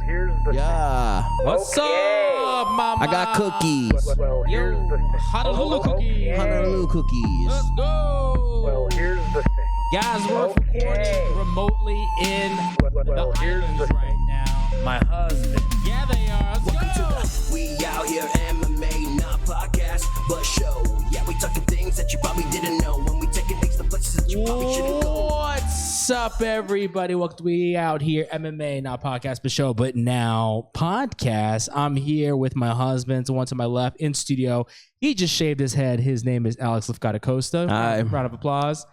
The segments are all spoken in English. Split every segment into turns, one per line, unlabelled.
here's the
Yeah.
What's up, mama?
I got cookies.
Well, here's the thing.
Honolulu cookies.
Honolulu cookies.
Let's go.
Well, here's the thing.
Guys, we're recording remotely in
Well,
the
here's
islands
the thing.
right now.
My husband.
Yeah, they are. Let's
Welcome
go.
to the We Out Here MMA, not podcast, but show. Yeah, we talking things that you probably didn't know. When we taking things to places that you probably shouldn't go.
What's up, everybody? Welcome to We Out Here MMA, not podcast, but show, but now podcast. I'm here with my husband, the one to my left in studio. He just shaved his head. His name is Alec Acosta.
Hi.
Round of applause.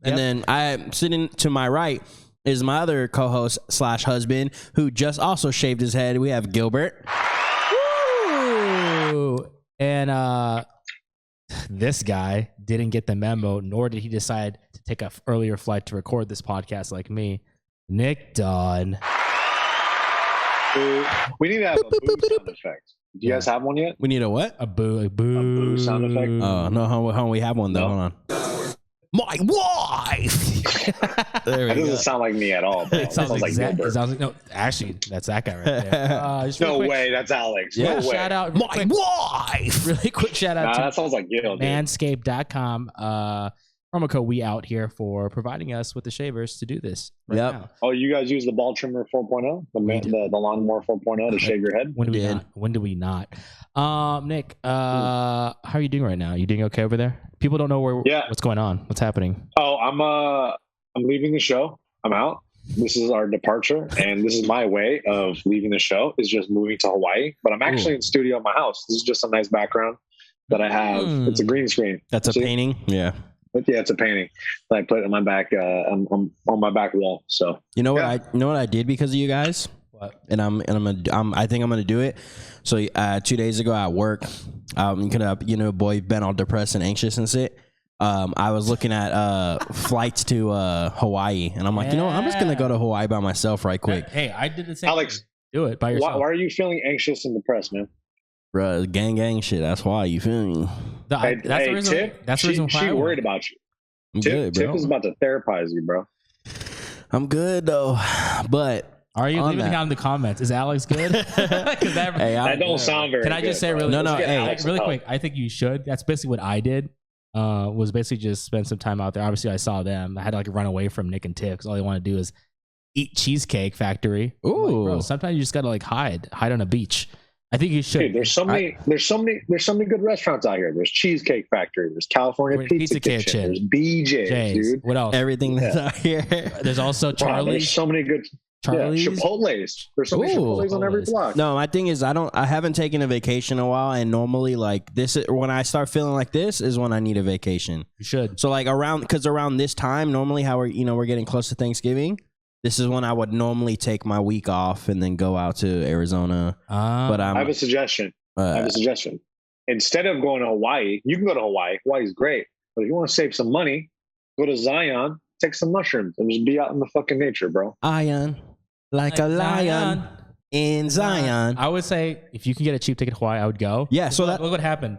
And then I sitting to my right is my other co-host slash husband who just also shaved his head. We have Gilbert.
Woo! And this guy didn't get the memo, nor did he decide to take an earlier flight to record this podcast like me. Nick Dunn.
We need to have a boo sound effect. Do you guys have one yet?
We need a what?
A boo.
A boo sound effect?
Oh, no, hold on, we have one though.
No.
Hold on. My wife. There
That
we go.
doesn't sound like me at all. Bro.
It sounds like
Gilbert.
no, actually, that's that guy right there. Just
No
really quick,
way, that's Alex.
Yeah,
No way.
shout out,
My wife.
really quick shout out
Nah,
to
that sounds like Gil, dude.
Manscape.com. Promo code We Out Here for providing us with the shavers to do this. Right
Yep.
now.
Oh, you guys use the ball trimmer 4.0? The lawnmower 4.0 to shave your head?
When do we
did.
not? When do we not? Nick, how are you doing right now? You doing okay over there? People don't know what's going on. What's happening?
Oh, I'm leaving the show. I'm out. This is our departure, and this is my way of leaving the show is just moving to Hawaii. But I'm actually in studio at my house. This is just a nice background that I have. It's a green screen.
That's a
See?
painting. Yeah.
But yeah, it's a painting that I put in my back on my back wall. So
You know what
Yeah.
I did because of you guys?
What?
And I think I'm gonna do it. So 2 days ago at work, boy, been all depressed and anxious and shit. I was looking at flights to Hawaii, and I'm like, you know what? I'm just gonna go to Hawaii by myself right quick.
Hey, I did the same.
Alex,
thing. Do it by
why
yourself.
are you feeling anxious and depressed, man?
Bruh, gang shit. That's why, you feel me?
Hey,
That's the reason.
Tip,
That's the reason why
she
I went.
worried about you.
I'm
Tip,
good,
Tip
bro.
is about to therapize you, bro.
I'm good though, but
Are you
on
leaving
that-
down in the comments? Is Alex good? 'Cause that-
hey,
That don't sound very
Can I just
good,
say
bro.
really?
No,
Let's get
hey,
Alex
really
help.
quick? I think you should. That's basically what I did. Was basically just spend some time out there. Obviously, I saw them. I had to like run away from Nick and Tiff because all they want to do is eat Cheesecake Factory. I'm like,
Ooh.
bro, sometimes you just gotta like hide on a beach. I think you should.
Dude, there's so many good restaurants out here. There's Cheesecake Factory. There's California Pizza Kitchen. There's BJ's,
Jays.
dude.
What else?
everything that's out here.
There's also
Wow,
Charlie's.
there's so many good.
Charlie's.
Yeah, Chipotle's. There's so many
Ooh.
Chipotle's on every
Chipotle's.
block.
No, my thing is I haven't taken a vacation in a while, and normally like this is when I start feeling like this is when I need a vacation.
You should.
So like around this time, normally how we're getting close to Thanksgiving. This is when I would normally take my week off and then go out to Arizona. But
I have a suggestion. Instead of going to Hawaii, you can go to Hawaii. Hawaii's great. But if you want to save some money, go to Zion, take some mushrooms, and just be out in the fucking nature, bro.
iron like a lion in Zion.
I would say if you can get a cheap ticket to Hawaii, I would go.
Yeah, so
look what happened.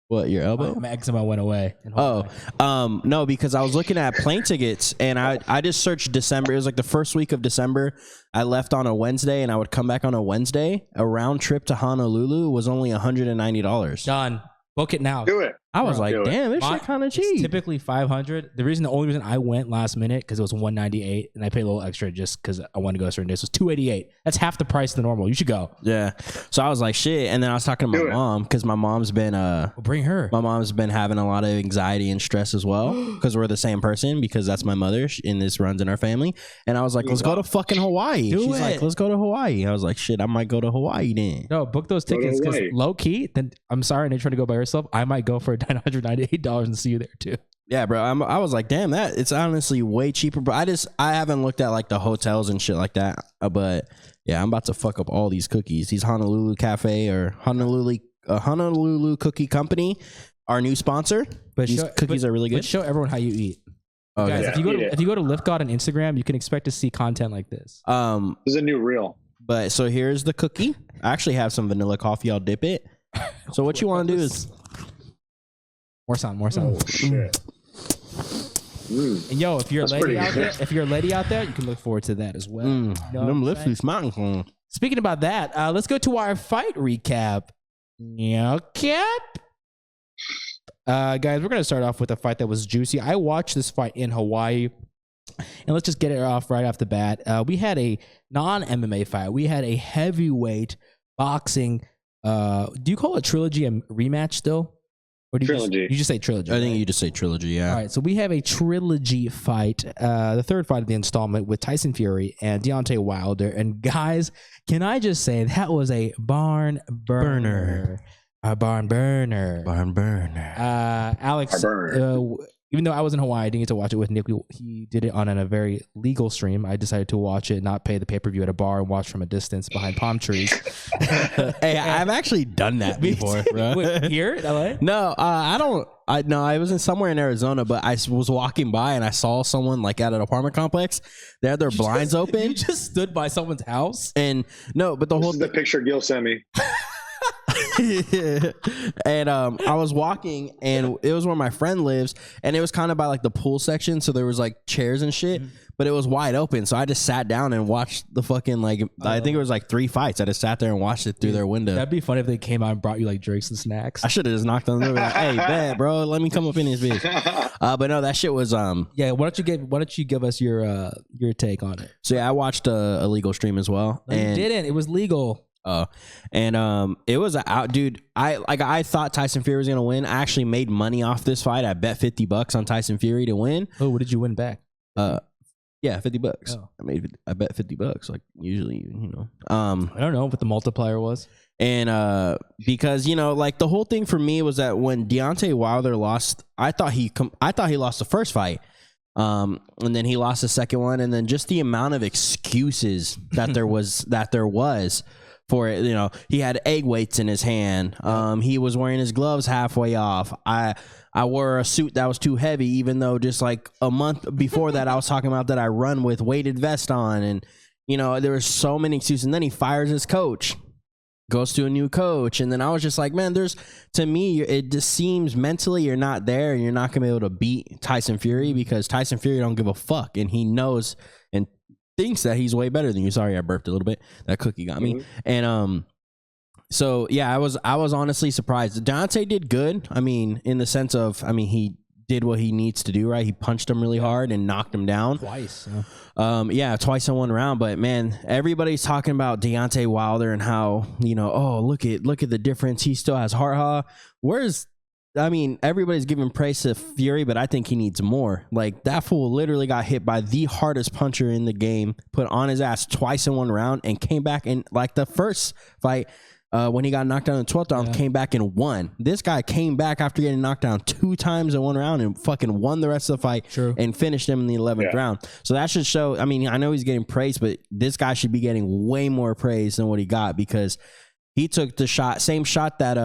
What, your elbow?
My eczema went away. in Hawaii.
No, because I was looking at plane tickets and I just searched December. It was like the first week of December. I left on a Wednesday and I would come back on a Wednesday. A round trip to Honolulu was only $190.
Done. Book it now.
Do it.
I was like,
do it.
damn, this shit kind of
It's
cheap.
typically $500. The only reason I went last minute because it was $198 and I paid a little extra just because I wanted to go a certain day. So it was $288. That's half the price of the normal. You should go.
Yeah. So I was like, shit. And then I was talking to
Do
my
it.
mom because my mom's been
Well, bring her.
having a lot of anxiety and stress as well because we're the same person because that's my mother and this runs in our family. And I was like, let's go to fucking Hawaii.
Do
She's
it.
like, let's go to Hawaii. I was like, shit, I might go to Hawaii then.
No, book those
Go to
tickets because
Hawaii.
low key. Then I'm sorry, and you're trying to go by yourself. I might go for $998 and see you there too.
Yeah, bro. I was like, damn, it's honestly way cheaper. But I haven't looked at like the hotels and shit like that. But yeah, I'm about to fuck up all these cookies. These Honolulu Cafe or Honolulu Cookie Company, our new sponsor.
But
These cookies are really good.
But show everyone how you eat.
Okay.
Guys,
Yeah,
if you go to Lift God on Instagram, you can expect to see content like this.
This is a new reel.
But so here's the cookie. I actually have some vanilla coffee. I'll dip it. So what you want to do is
More sound.
Oh, shit.
And yo, if you're a
That's
lady
pretty
out there,
good.
you can look forward to that as well. You know what
Them
I'm
lips
saying?
be smarting.
Speaking about that, let's go to our fight recap. Guys, we're gonna start off with a fight that was juicy. I watched this fight in Hawaii. And let's just get it off right off the bat. We had a non-MMA fight. We had a heavyweight boxing. Do you call it trilogy a rematch still? Or do
Trilogy.
You just say trilogy?
I think
right?
you just say trilogy, yeah.
All right, so we have a trilogy fight, the third fight of the installment with Tyson Fury and Deontay Wilder. And guys, can I just say that was a barn burner. A barn burner.
Barn burner.
Alex, even though I was in Hawaii, I didn't get to watch it with Nick. He did it on a very legal stream. I decided to watch it, not pay the pay-per-view at a bar and watch from a distance behind palm trees.
Hey, I've actually done that before, bro.
Wait, here in LA?
No, I don't. I was in somewhere in Arizona, but I was walking by and I saw someone like at an apartment complex. They had their blinds open.
You just stood by someone's house?
And no, but the
This
whole
is the picture Gil sent me.
and I was walking and it was where my friend lives and it was kind of by like the pool section, so there was like chairs and shit, but it was wide open, so I just sat down and watched the fucking I think it was like 3 fights. I just sat there and watched it through their window.
That'd be funny if they came out and brought you like drinks and snacks.
I should have just knocked on the door like, hey, bad bro, let me come up in this bitch. But no, that shit was
yeah. Why don't you give us your take on it?
so yeah, I watched a legal stream as well.
No, you didn't. It was legal.
And it was out, dude. I thought Tyson Fury was gonna win. I actually made money off this fight. I bet $50 on Tyson Fury to win.
Oh, what did you win back?
Yeah, $50.
Oh.
I bet $50. Like usually, you know.
I don't know what the multiplier was.
And because you know, like the whole thing for me was that when Deontay Wilder lost, I thought he lost the first fight. And then he lost the second one, and then just the amount of excuses that there was for it. You know, he had egg weights in his hand. He was wearing his gloves halfway off. I wore a suit that was too heavy, even though just like a month before that I was talking about that I run with weighted vest on, and you know, there were so many excuses. And then he fires his coach, goes to a new coach, and then I was just like, man, to me it just seems mentally you're not there, and you're not gonna be able to beat Tyson Fury because Tyson Fury don't give a fuck, and he knows and thinks that he's way better than you. Sorry, I burped a little bit. That cookie got me. And so yeah, I was honestly surprised. Deontay did good. I mean, in the sense of, I mean, he did what he needs to do, right? He punched him really hard and knocked him down
Twice.
Yeah, twice in one round. But man, everybody's talking about Deontay Wilder and how, you know, oh, look at the difference. He still has heart. I mean, everybody's giving praise to Fury, but I think he needs more. Like, that fool literally got hit by the hardest puncher in the game, put on his ass twice in one round, and came back in, like, the first fight, when he got knocked down in the 12th round, came back and won. This guy came back after getting knocked down 2 times in one round and fucking won the rest of the fight.
True.
And finished him in the 11th round. So that should show, I mean, I know he's getting praise, but this guy should be getting way more praise than what he got, because he took the same shot that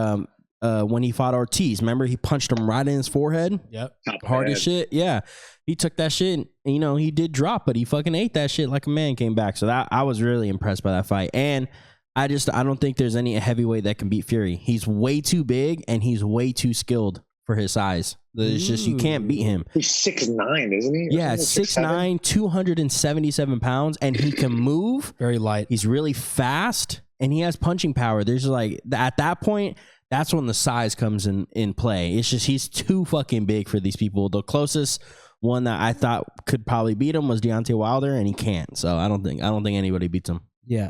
when he fought Ortiz. Remember, he punched him right in his forehead.
Yep.
Hard as shit. Yeah. He took that shit and, you know, he did drop, but he fucking ate that shit like a man, came back. So that I was really impressed by that fight. And I don't think there's any heavyweight that can beat Fury. He's way too big and he's way too skilled for his size. It's just, you can't beat him.
He's 6'9", isn't he?
Yeah, 6'9", 277 pounds, and he can move.
Very light.
He's really fast, and he has punching power. There's like, at that point, that's when the size comes in play. It's just, he's too fucking big for these people. The closest one that I thought could probably beat him was Deontay Wilder, and he can't. So I don't think anybody beats him.
Yeah.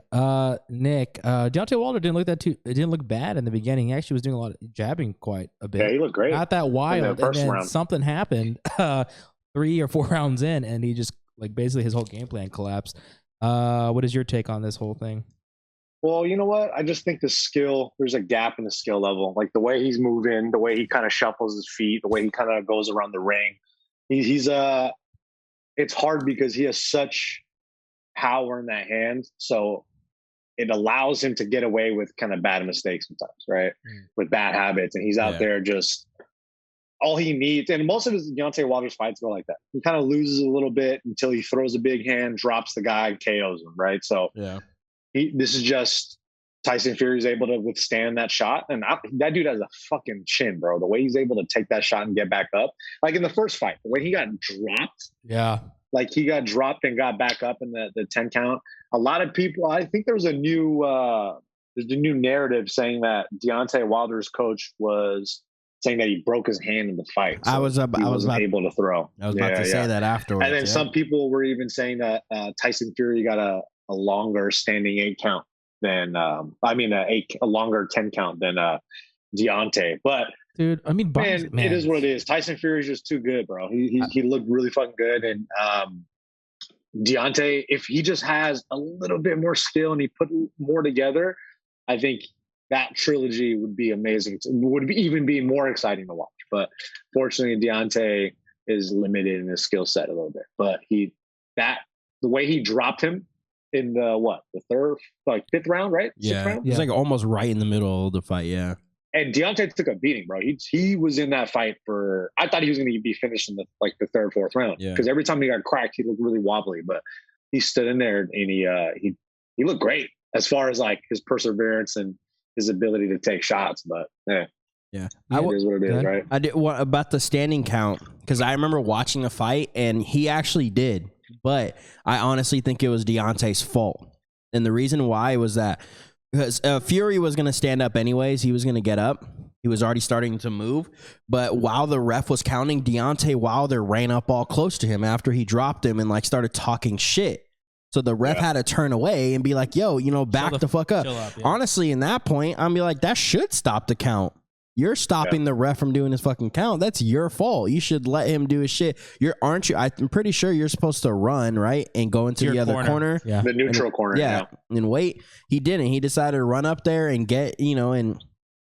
Nick, Deontay Wilder didn't look bad in the beginning. He actually was doing a lot of jabbing quite a bit.
Yeah, he looked great.
Not that wild.
First
and then
round.
something happened 3 or 4 rounds in, and he just, like, basically his whole game plan collapsed. What is your take on this whole thing?
Well, you know what? I just think there's a gap in the skill level. Like the way he's moving, the way he kind of shuffles his feet, the way he kind of goes around the ring. It's hard because he has such power in that hand. So it allows him to get away with kind of bad mistakes sometimes, right? With bad habits. And he's out there just, all he needs. And most of his Deontay Wilder's fights go like that. He kind of loses a little bit until he throws a big hand, drops the guy, KOs him, right? So
yeah.
this is just Tyson Fury is able to withstand that shot. And that dude has a fucking chin, bro. The way he's able to take that shot and get back up. Like in the first fight, the way he got dropped.
Yeah.
Like he got dropped and got back up in the 10 count. A lot of people, I think there's a new narrative saying that Deontay Wilder's coach was saying that he broke his hand in the fight. So
I was
able to throw.
I was about to say that afterwards.
And then some people were even saying that Tyson Fury got a longer standing 8 count than a longer 10 count than Deontay. But
dude, I mean,
man, it is what it is. Tyson Fury is just too good, bro. He looked really fucking good. And Deontay, if he just has a little bit more skill and he put more together, I think that trilogy would be amazing. Even be more exciting to watch. But fortunately, Deontay is limited in his skill set a little bit. But the way he dropped him in the fifth round, right?
Yeah,
round?
He's like almost right in the middle of the fight. Yeah.
And Deontay took a beating, bro. He was in that fight I thought he was going to be finished in the third, fourth round.
Yeah.
Because every time he got cracked, he looked really wobbly. But he stood in there and he looked great as far as like his perseverance and his ability to take shots. But yeah, it is what it is, right?
I did what about the standing count, because I remember watching the fight and he actually did, but I honestly think it was Deontay's fault. And the reason why was that because Fury was going to stand up anyways. He was going to get up. He was already starting to move. But while the ref was counting, Deontay Wilder ran up all close to him after he dropped him and like started talking shit. So the ref had to turn away and be like, yo, back the fuck up. Honestly, in that point, I'm be like, that should stop the count. You're stopping the ref from doing his fucking count. That's your fault. You should let him do his shit. Aren't you? I'm pretty sure you're supposed to run, right? And go into the other corner.
Yeah.
The neutral corner.
Yeah. And wait. He didn't. He decided to run up there and get, and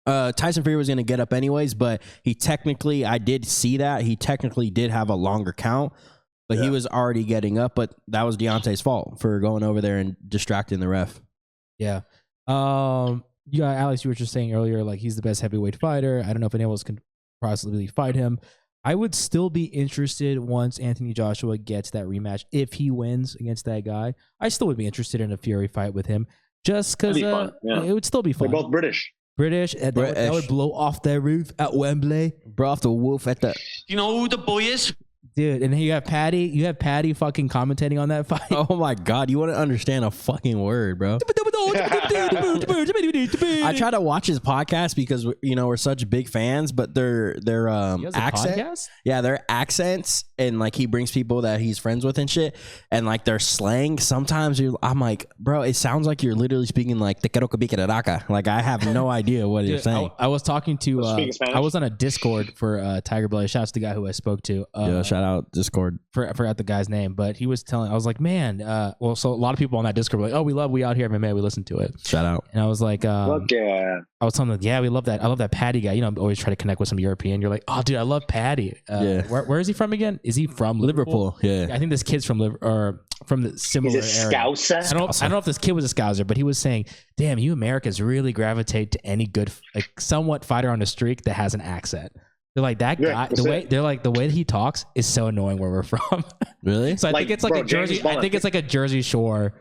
Tyson Fury was going to get up anyways, but I did see that. He technically did have a longer count, but he was already getting up. But that was Deontay's fault for going over there and distracting the ref.
Yeah. Alex, you were just saying earlier, like he's the best heavyweight fighter. I don't know if anyone else can possibly fight him. I would still be interested once Anthony Joshua gets that rematch. If he wins against that guy, I still would be interested in a Fury fight with him, just because it would still be fun.
They're both British.
That would blow off their roof at Wembley.
Blow off the roof at the.
You know who the boy is?
Dude, and then you have Patty fucking commentating on that fight.
Oh my God, you wouldn't understand a fucking word, bro. I try to watch his podcast because we're such big fans, but their accents, their accents, and like he brings people that he's friends with and shit, and like their slang. Sometimes I'm like, bro, it sounds like you're literally speaking like like I have no idea what you're saying.
I was talking to I was on a Discord for Tiger Blood. Shouts to the guy who I spoke to.
Shout out Discord.
I forgot the guy's name, but he was telling. I was like, man. So a lot of people on that Discord were like, oh, we Out Here MMA. We listen to it.
Shout out.
And I was like, I was telling them, we love that. I love that Patty guy. I always try to connect with some European. You're like, oh, dude, I love Patty. Where is he from again? Is he from Liverpool? Yeah. I think this kid's from from the similar
He's a
area.
Scouser?
I don't know if this kid was a Scouser, but he was saying, damn, you Americans really gravitate to any good, like somewhat fighter on the streak that has an accent. They're like that guy. The way he talks is so annoying where we're from.
Really?
So I think it's like a Jersey. I think it's like a Jersey Shore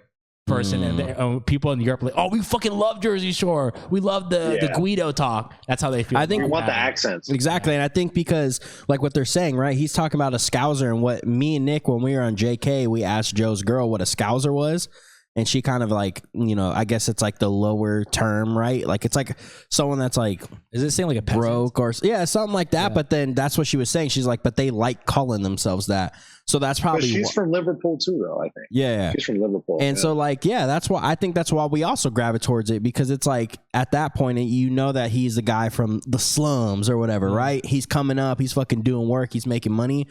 person, and people in Europe are like, oh, we fucking love Jersey Shore. We love the Guido talk. That's how they feel.
I think
we want the accents.
Exactly. And I think because like what they're saying, right? He's talking about a Scouser, and what me and Nick, when we were on JK, we asked Joe's girl what a Scouser was. And she kind of like, I guess it's like the lower term, right? Like it's like someone that's like,
is it saying like a
broke or something like that? Yeah. But then that's what she was saying. She's like, but they like calling themselves that. So that's probably.
But she's from Liverpool too, though. I think.
Yeah,
she's from Liverpool.
And so like, that's why I think that's why we also gravitate towards it, because it's like at that point, that he's a guy from the slums or whatever, right? He's coming up, he's fucking doing work, he's making money.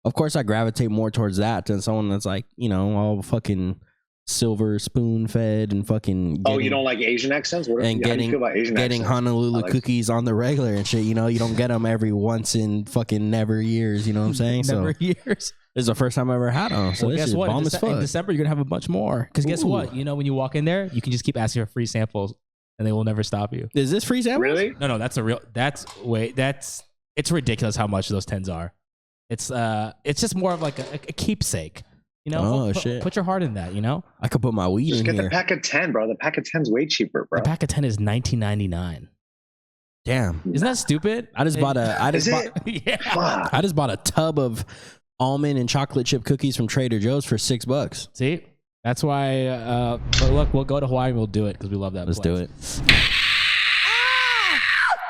Of course, I gravitate more towards that than someone that's like, all fucking silver spoon fed and fucking
you don't like Asian accents? How do you feel about Asian accents?
Honolulu cookies on the regular and shit. You don't get them every once in fucking never years. You know what I'm saying?
Never years.
This is the first time I ever had them. So
guess what? In December you're gonna have a bunch more. Because guess what? When you walk in there, you can just keep asking for free samples, and they will never stop you.
Is this free samples?
Really?
No. It's ridiculous how much those 10s are. It's just more of like a keepsake. You know,
shit.
Put your heart in that. You know,
I could put my weed
Just
in
get
here.
the pack of 10, bro. The pack of 10's way cheaper, bro.
the pack of 10 is $19.99.
Damn.
Isn't that stupid?
I just bought a. I just
Is
bought.
it?
Yeah.
Fuck.
I just bought a tub of almond and chocolate chip cookies from Trader Joe's for $6.
See, that's why. But look, we'll go to Hawaii. And we'll do it because we love that.
Let's
place.
do it.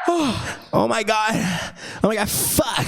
Oh my god. Oh my god. Fuck.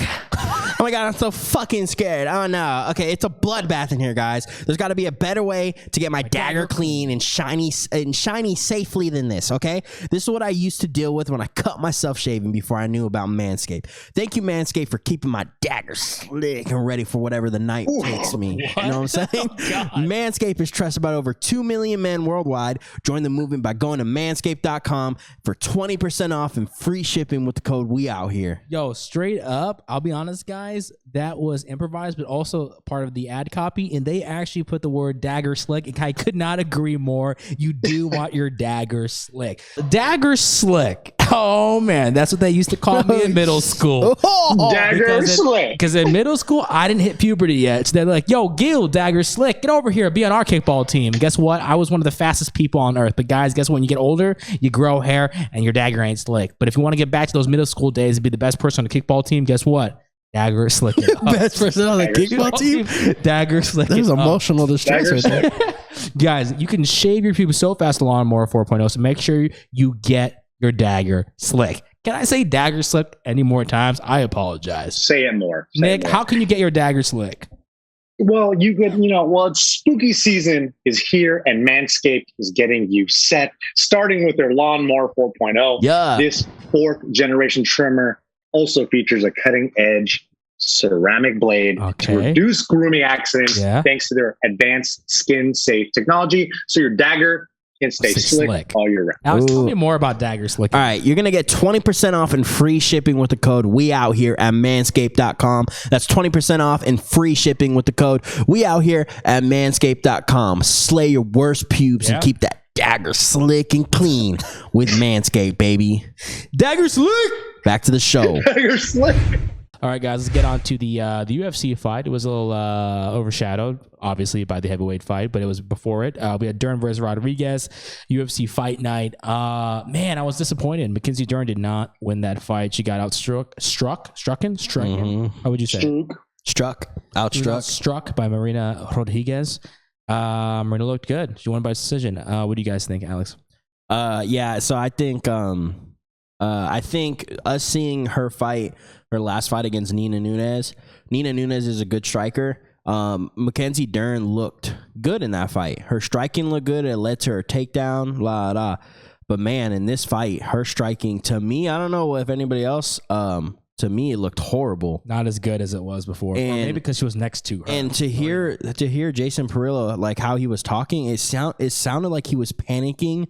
Oh my god, I'm so fucking scared. Oh no. Okay, it's a bloodbath in here, guys. There's got to be a better way to get my dagger clean and shiny safely than this, okay? This is what I used to deal with when I cut myself shaving before I knew about Manscape. Thank you, Manscape, for keeping my dagger slick and ready for whatever the night takes me. You know what I'm saying? Manscaped is trusted by over 2 million men worldwide. Join the movement by going to manscaped.com for 20% off and free shipping with the code WEOUTHERE.
Yo, straight up, I'll be honest, guys. That was improvised, but also part of the ad copy, and they actually put the word dagger slick. And I could not agree more. You do want your dagger slick. Dagger slick. Oh man, that's what they used to call me in middle school.
Dagger slick.
Because in middle school, I didn't hit puberty yet. So they're like, yo, Gil, dagger slick, get over here, be on our kickball team. And guess what? I was one of the fastest people on earth. But guys, guess what? When you get older, you grow hair and your dagger ain't slick. But if you want to get back to those middle school days and be the best person on the kickball team, guess what? Dagger slick.
Best person on the kickball team?
Dagger slick.
There's emotional distress right there.
Guys, you can shave your pubes so fast on Lawnmower 4.0, so make sure you get your dagger slick. Can I say dagger slick any more times? I apologize.
Say it more. Say
Nick,
it more.
how can you get your dagger slick?
Well, you could, it's spooky season is here and Manscaped is getting you set, starting with their Lawnmower 4.0.
Yeah.
This 4th generation trimmer also features a cutting edge ceramic blade to reduce grooming accidents thanks to their advanced skin safe technology. So your dagger can stay slick all year round.
Alex, tell me more about dagger slick.
All right, you're going to get 20% off and free shipping with the code WEOUTHERE at manscaped.com. That's 20% off and free shipping with the code WEOUTHERE at manscaped.com. Slay your worst pubes and keep that dagger slick and clean with Manscaped, baby.
Dagger slick!
Back to the show.
Dagger slick.
All right, guys, let's get on to the UFC fight. It was a little overshadowed, obviously, by the heavyweight fight, but it was before it. We had Dunn versus Rodriguez, UFC fight night. Man, I was disappointed. Mackenzie Dern did not win that fight. She got struck. How would you say? Struck by Marina Rodriguez. Marina looked good. She won by decision. What do you guys think, Alex?
Yeah, so I think us seeing her last fight against Nina Nunes is a good striker. Mackenzie Dern looked good in that fight. Her striking looked good. It led to her takedown, But man, in this fight, her striking, to me, I don't know if anybody else, to me, it looked horrible.
Not as good as it was before. And, maybe because she was next to her.
And to hear Jason Perillo, like how he was talking, it sounded like he was panicking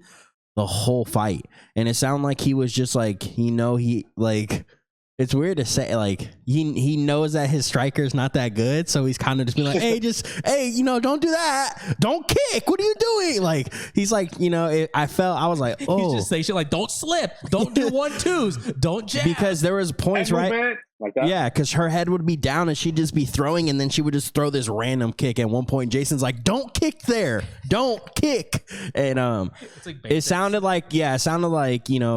the whole fight. And it sounded like he was just like, it's weird to say, like, he knows that his striker's not that good, so he's kind of just being like, hey, don't do that. Don't kick. What are you doing? Like, he's like, I was like, oh.
He's just saying shit like, don't slip. Don't do 1-2s. Don't jab.
Because there was points, right?
Like that? Yeah,
because her head would be down and she'd just be throwing, and then she would just throw this random kick. At one point, Jason's like, don't kick there. Don't kick. And it sounded like,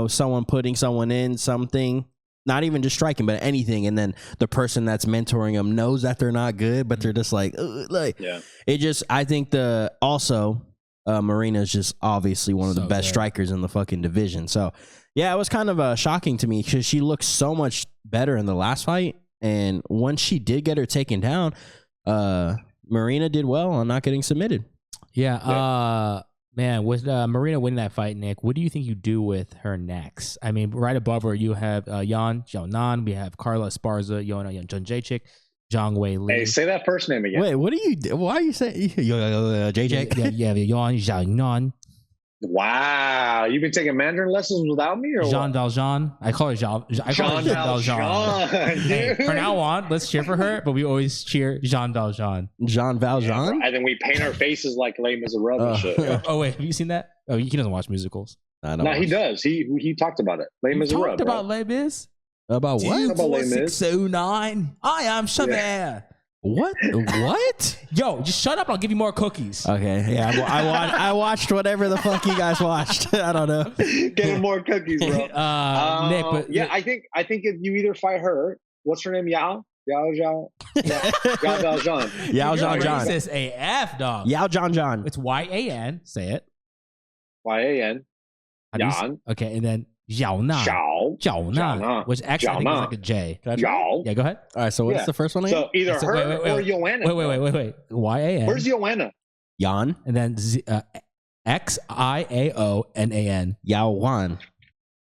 someone putting someone in something. Not even just striking, but anything. And then the person that's mentoring them knows that they're not good, but they're just like, it just, I think Marina is just obviously one of the best strikers in the fucking division. So yeah, it was kind of shocking to me because she looked so much better in the last fight. And once she did get her taken down, Marina did well on not getting submitted.
Yeah. Man, with Marina winning that fight, Nick, what do you think you do with her next? I mean, right above her, you have Jan Xiaonan. We have Carla Esparza, Joanna Jędrzejczyk, Zhang Wei Li.
Hey, say that first name again.
Wait, what do you do? Why are you saying JJ?
Yeah, Jan Xiaonan.
Wow, you've been taking Mandarin lessons without me, or
Jean Valjean. I call her Jean Valjean. Hey, from now on, let's cheer for her, but we always cheer Jean Valjean.
Jean Valjean?
Yeah, and then we paint our faces like Les Miserables and shit. Yeah.
Oh wait, have you seen that? Oh, he doesn't watch musicals.
No, he does. He talked about it. Les Miserables.
Talked about Les Mis.
About what?
About Les Mis.
609. I am Chabert.
What? What?
Yo, just shut up. I'll give you more cookies.
Okay, yeah, I watched whatever the fuck you guys watched. I don't know.
Getting more cookies, bro.
Nick, but
yeah, I think if you either fight her, what's her name? Yao Valjean.
Yao Jon Jon.
Racist AF, dog.
Yao Jon Jon.
It's YAN. Say it.
YAN.
How do you
Yan.
Okay, and then Yao Na.
Xiao.
Na, which actually I think is like a J.
Yao.
Yeah, go ahead.
All right, so what's the first one again?
So either her or Joanna.
Wait. YAN.
Where's Joanna?
Yan.
And then XIAONAN.
Yao Wan.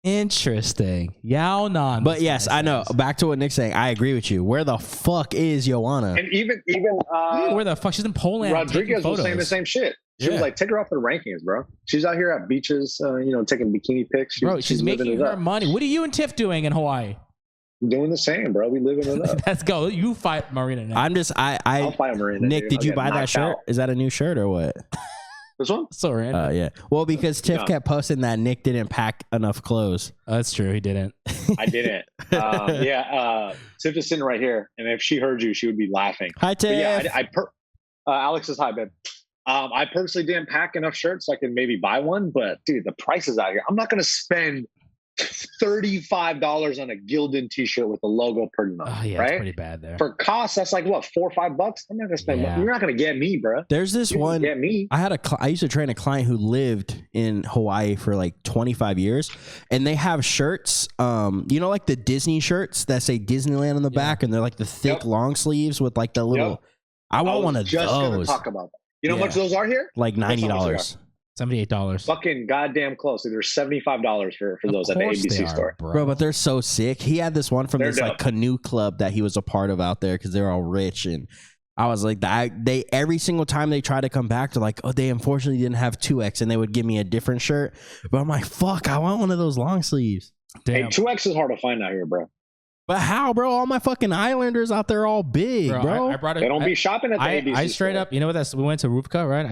Interesting. Yao Nan.
But yes, I know. Back to what Nick's saying. I agree with you. Where the fuck is Joanna?
And even
where the fuck? She's in Poland.
Rodriguez was saying the same shit. She was like, take her off the rankings, bro. She's out here at beaches, taking bikini pics.
Bro, she's making her money. What are you and Tiff doing in Hawaii?
Doing the same, bro. We living it up.
Let's go. You fight Marina now.
I'll fight Marina.
Nick, did you buy that shirt? Is that a new shirt or what?
This one?
So random.
Yeah. Well, because Tiff kept posting that Nick didn't pack enough clothes.
That's true. He didn't.
I didn't. Tiff is sitting right here, and if she heard you, she would be laughing.
Hi, Tiff.
But yeah, Alex says hi, babe. I personally didn't pack enough shirts so I can maybe buy one, but dude, the prices out here. I'm not going to spend $35 on a Gildan t-shirt with a logo printed on it, right?
It's pretty bad there.
For cost, that's like what, $4 or $5? I'm not going to spend. You're not going to get me, bro.
There's this one.
Get me.
I used to train a client who lived in Hawaii for like 25 years, and they have shirts. Like the Disney shirts that say Disneyland on the back, and they're like the thick long sleeves with like the little. I want one of
just
those.
Gonna talk about that. You know how much those are here?
Like $90.
$78.
Fucking goddamn close. There's $75 for those at the ABC store.
Bro, but they're so sick. He had this one from this like canoe club that he was a part of out there because they're all rich. And I was like, they every single time they try to come back, they're like, oh, they unfortunately didn't have 2X, and they would give me a different shirt. But I'm like, fuck, I want one of those long sleeves.
Damn. Hey, 2X is hard to find out here, bro.
But how, bro? All my fucking Islanders out there all big, bro.
They don't be shopping at the ABC
I straight
store.
up, you know what? We went to Rufka, right?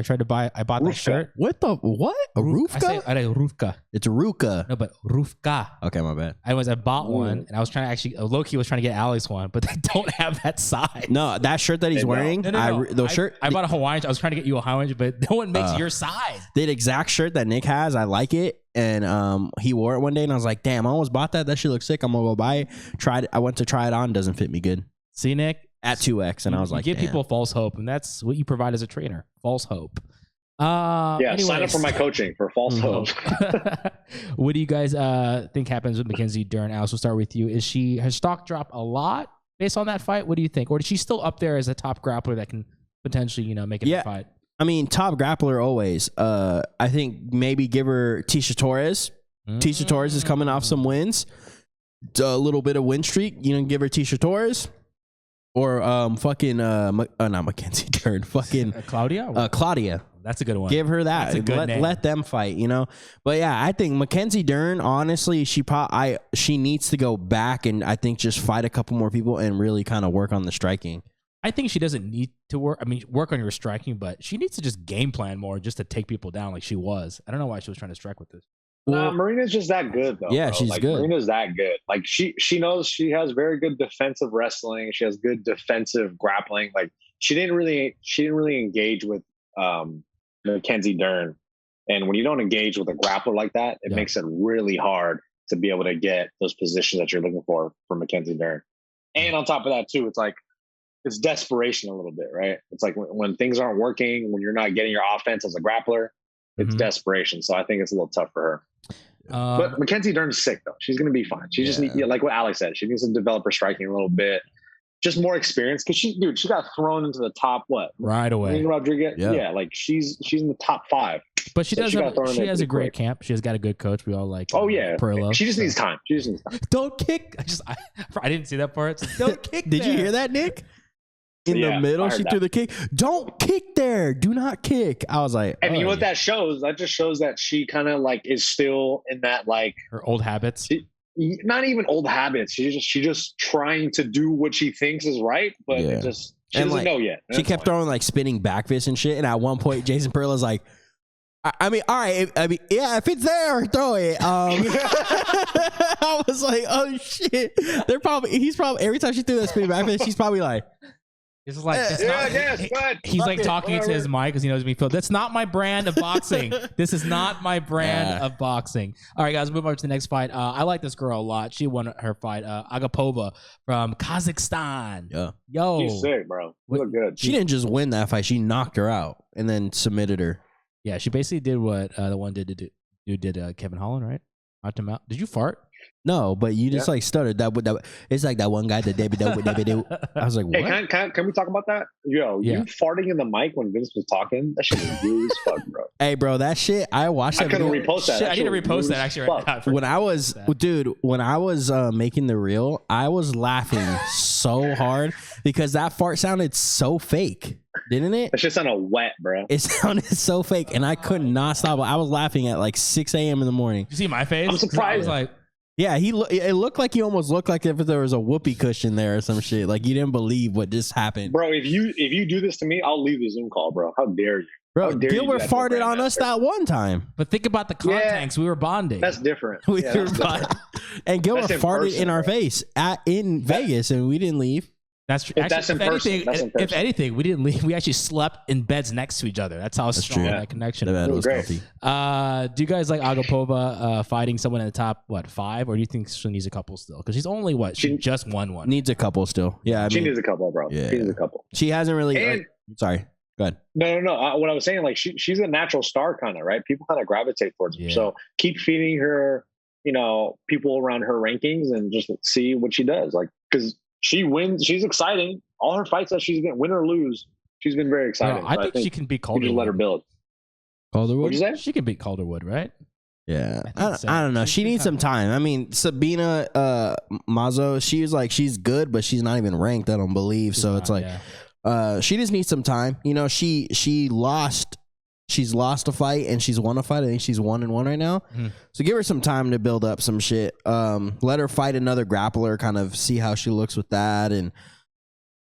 I bought that shirt.
What the what? A Rufka?
I said Rufka.
It's a Ruka.
No, but Rufka.
Okay, my bad.
I bought one, and I was trying to actually low-key was trying to get Alex one, but they don't have that size.
No, that shirt that he's wearing.
No. I bought a Hawaiian. I was trying to get you a Hawaiian, but no one makes your size.
The exact shirt that Nick has, I like it. And he wore it one day, and I was like, "Damn, I almost bought that. That shit looks sick. I'm gonna go buy it." Tried it. I went to try it on. Doesn't fit me good.
See, Nick,
at 2X, and I was like,
"Give people false hope," and that's what you provide as a trainer. False hope.
Sign up for my coaching for false hope.
What do you guys think happens with Mackenzie Dern? Alice, we'll start with you. Is her stock drop a lot based on that fight? What do you think, or is she still up there as a top grappler that can potentially, make it a fight?
I mean, top grappler always. I think maybe give her Tisha Torres. Tisha Torres is coming off some wins. A little bit of win streak. Give her Tisha Torres. Or not Mackenzie Dern. Fucking
Claudia?
Claudia.
That's a good one.
Give her that.
That's a good name.
Let them fight, But yeah, I think Mackenzie Dern, honestly, she needs to go back and I think just fight a couple more people and really kind of work on the striking.
I think she doesn't need to work on your striking, but she needs to just game plan more just to take people down like she was. I don't know why she was trying to strike with this.
Marina's just that good, though.
Yeah,
bro.
she's good.
Marina's that good. Like she knows she has very good defensive wrestling. She has good defensive grappling. Like she didn't really engage with Mackenzie Dern. And when you don't engage with a grappler like that, it makes it really hard to be able to get those positions that you're looking for Mackenzie Dern. And on top of that, too, it's like, it's desperation a little bit, right? It's like when things aren't working, when you're not getting your offense as a grappler, it's desperation. So I think it's a little tough for her. But Mackenzie Dern's sick, though. She's going to be fine. She just needs, like what Alex said, she needs to develop her striking a little bit. Just more experience. Because she got thrown into the top,
right away.
Rodriguez? Yeah, like she's in the top 5.
But she has a great camp. She has got a good coach. We all like.
Perlo. She just needs time.
Don't kick. I didn't see that part. So don't kick.
Did you hear that, Nick? In the middle, she threw the kick. Don't kick there. Do not kick. I was like,
and you know what that shows? That just shows that she kind of like is still in that like
her old habits.
Not even old habits. She's just trying to do what she thinks is right, but she doesn't know yet.
She kept throwing like spinning back fists and shit. And at one point, Jason Perla's like, all right. If it's there, throw it. I was like, oh shit. He's probably every time she threw that spinning back fist, she's probably like.
This is like it's
Yeah,
not,
yes,
he-
go ahead.
he's
Fuck
like
it,
talking into his
whatever.
mic because he knows me. Phil, that's not my brand of boxing. This is not my brand of boxing. All right, guys, move on to the next fight. I like this girl a lot. She won her fight, Agapova from Kazakhstan.
Yeah.
Yo,
She's sick, bro. You look good.
She didn't just win that fight. She knocked her out and then submitted her.
yeah, she basically did what the one did Kevin Holland, right? Knocked him out. Did you fart?
No, but you just like stuttered. That it's like that one guy that David. I was like, what?
Hey, can we talk about that? Yo,
Yeah.
you farting in the mic when Vince was talking? That shit was rude as fuck, bro.
Hey, bro, that shit. I watched
I
that.
couldn't
video.
repost that.
Shit, I
That
need to
shit was
repost
rude
that
as
actually
fuck.
right now.
When I was, making the reel, I was laughing so hard because that fart sounded so fake, didn't it?
That shit sounded wet, bro.
It sounded so fake, and I could not stop. I was laughing at like 6 a.m. in the morning.
You see my face?
I'm
'Cause I
surprised.
was like,
Yeah, it looked like he almost looked like if there was a whoopee cushion there or some shit. Like you didn't believe what just happened.
Bro, if you do this to me, I'll leave the Zoom call, bro. How dare you?
Bro,
How dare you
Gilbert
do that to a
farted on us
grandmaster?
that one time.
but think about the context. We were bonding.
That's different.
We
Yeah,
were
that's different.
fine. And Gilbert
That's in
farted
person,
in our
bro.
face in Vegas, and we didn't leave.
That's true.
If that's in person, that's in
If
person.
anything, we didn't leave. We actually slept in beds next to each other. That's how strong
true.
that connection
The
is.
bed was
Great.
comfy.
Do you guys like Agapova fighting someone in the top 5, or do you think she needs a couple still? Because she's only she
She-
just won one.
Needs a couple still. Yeah, I
She
mean,
needs a couple, bro.
Yeah.
She needs a couple.
she hasn't really.
And-
Sorry, go ahead.
No. What I was saying, like she's a natural star, kind of, right? People kind of gravitate towards her.
Yeah.
So keep feeding her, people around her rankings, and just see what she does. Like, because she wins, she's exciting. All her fights that she's been, win or lose, she's been very exciting.
No, I
So
think she can beat
you just let her
Calderwood.
build.
Calderwood.
What'd you say?
She can beat Calderwood, right?
Yeah,
I think
I
so.
don't know.
She's
She
been
needs some time. I mean, Sabina Mazo, she's good, but she's not even ranked. I don't believe. So it's like, she just needs some time. She's lost a fight and she's won a fight. I think she's 1-1 right now.
Mhm.
So give her some time to build up some shit. Let her fight another grappler, kind of see how she looks with that. And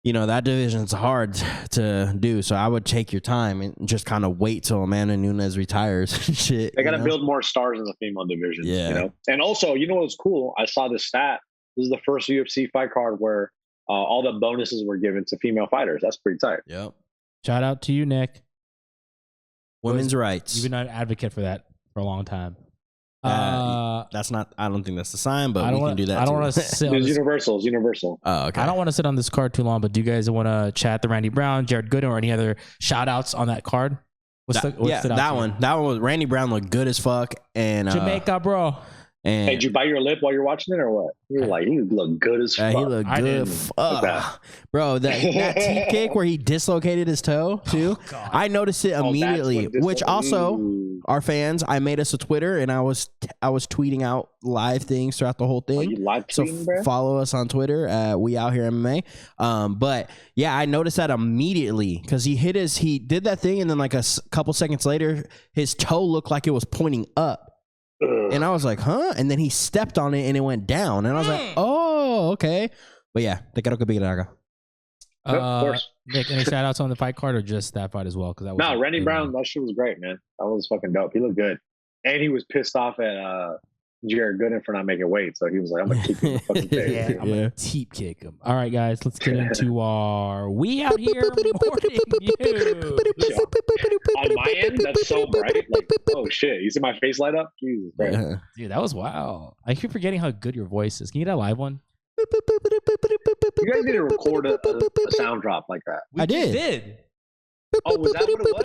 that division's hard to do. So I would take your time and just kind of wait till Amanda Nunes retires. Shit.
They got to build more stars in the female division.
Yeah.
And also, what's cool? I saw this stat. This is the first UFC fight card where all the bonuses were given to female fighters. That's pretty tight.
Yep.
Shout out to you, Nick.
Women's rights.
You've been an advocate for that for a long time.
That's not. I don't think that's the sign, but
I
we
don't
can
want
do that.
I don't
too.
want to sit on
It's
this.
universal.
Oh, okay.
I don't want to sit on this card too long, but do you guys want to chat the Randy Brown, Jared Gooden, or any other shout outs on that card? What's stood out to
that
you?
one. That one was Randy Brown looked good as fuck, and
Jamaica, bro.
and
Hey, did you bite your lip while you're watching it or what? You were like, you look good as fuck.
he looked
I
good.
didn't
Fuck.
that.
Bro, that teep kick where he dislocated his toe too.
God.
I noticed it
Oh, that's
immediately.
what
Which also,
Ooh.
our fans, I made us a Twitter, and I was tweeting out live things throughout the whole
Oh,
thing.
you live
So
tweeting, bro?
follow us on Twitter at We Out Here MMA. But yeah, I noticed that immediately because he did that thing, and then like a couple seconds later, his toe looked like it was pointing up.
Ugh.
And I was like, huh? And then he stepped on it and it went down. And I was like, oh, okay. But yeah, te quiero que pique la naca.
Yep, of course.
Nick, any shout outs on the fight card or just that fight as well? Because that was
No,
a
Randy
good
Brown,
one.
that shit was great, man. That was fucking dope. He looked good. And he was pissed off at Jared Gooden for not making weight. So he was like, I'm going to kick you in the fucking face.
Yeah, I'm
Yeah.
gonna teep kick him. All right, guys, let's get into our We Out Here morning news.
On my end, that's so bright. Like, oh shit. You see my face light up? Jesus Christ.
Yeah.
Dude, that was wow. I keep forgetting how good your voice is. Can you get a live one?
You guys need to record a sound drop like that.
I did.
Did.
Oh, was that what it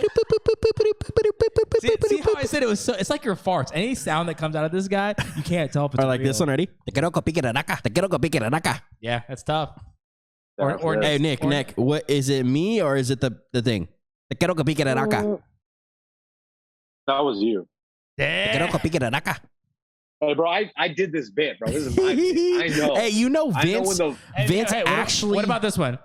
was?
See how I said it was so? It's like your farts. Any sound that comes out of this guy, you can't tell if it's
Or like
real.
this one, ready? Te quiero que pique la naca. Te quiero que pique la naca.
Yeah, that's tough.
That
Or
was
Hey,
good.
Nick, what is it? Me or is it the thing? Te quiero que pique la naca.
That was you.
Te quiero que pique la naca.
Hey, bro, I did this bit, bro. This is my bit. I know.
Hey, you know
I know
Vince.
when the
Vince
what-
actually.
What about this one?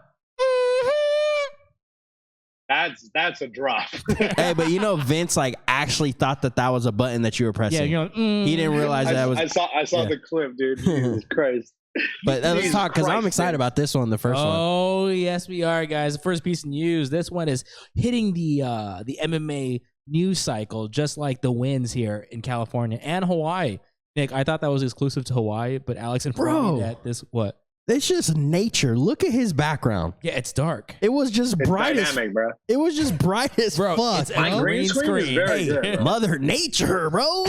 that's a drop.
Hey, but you know Vince like actually thought that was a button that you were pressing.
Yeah, you know.
He didn't realize that was.
I saw
yeah.
the clip, dude. Jesus Christ.
But let's
Jesus
talk because I'm
Christ,
excited
man.
about this one, the first one.
Oh yes, we are, guys. The first piece of news. This one is hitting the MMA news cycle, just like the wins here in California and Hawaii. Nick, I thought that was exclusive to Hawaii, but Alex informed me
Bro.
that this what?
It's just nature. Look at his background.
Yeah, it's dark.
It was just
It's
bright
dynamic, bro.
It was just bright as
Bro,
fuck.
it's
My
bro.
green screen is very
Hey,
good, bro.
Mother Nature, bro.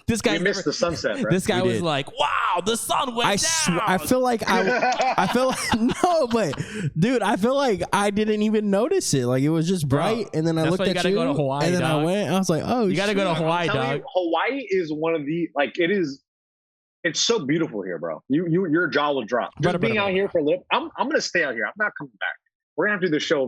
This guy
We missed the sunset, bro.
This guy
We
was
did.
like, "Wow, the sun went down."
I feel like I feel like no, but dude, I feel like I didn't even notice it. Like it was just bright, and then I
that's
looked
why you
at
gotta
you,
go to Hawaii,
and then
dog.
I went. I was like, oh,
You gotta go to
shit.
Hawaii,
I'm telling
dog.
you, Hawaii is one of the it is. It's so beautiful here, bro. Your jaw will drop. Just being out here for a little. I'm gonna stay out here. I'm not coming back. We're gonna have to do the show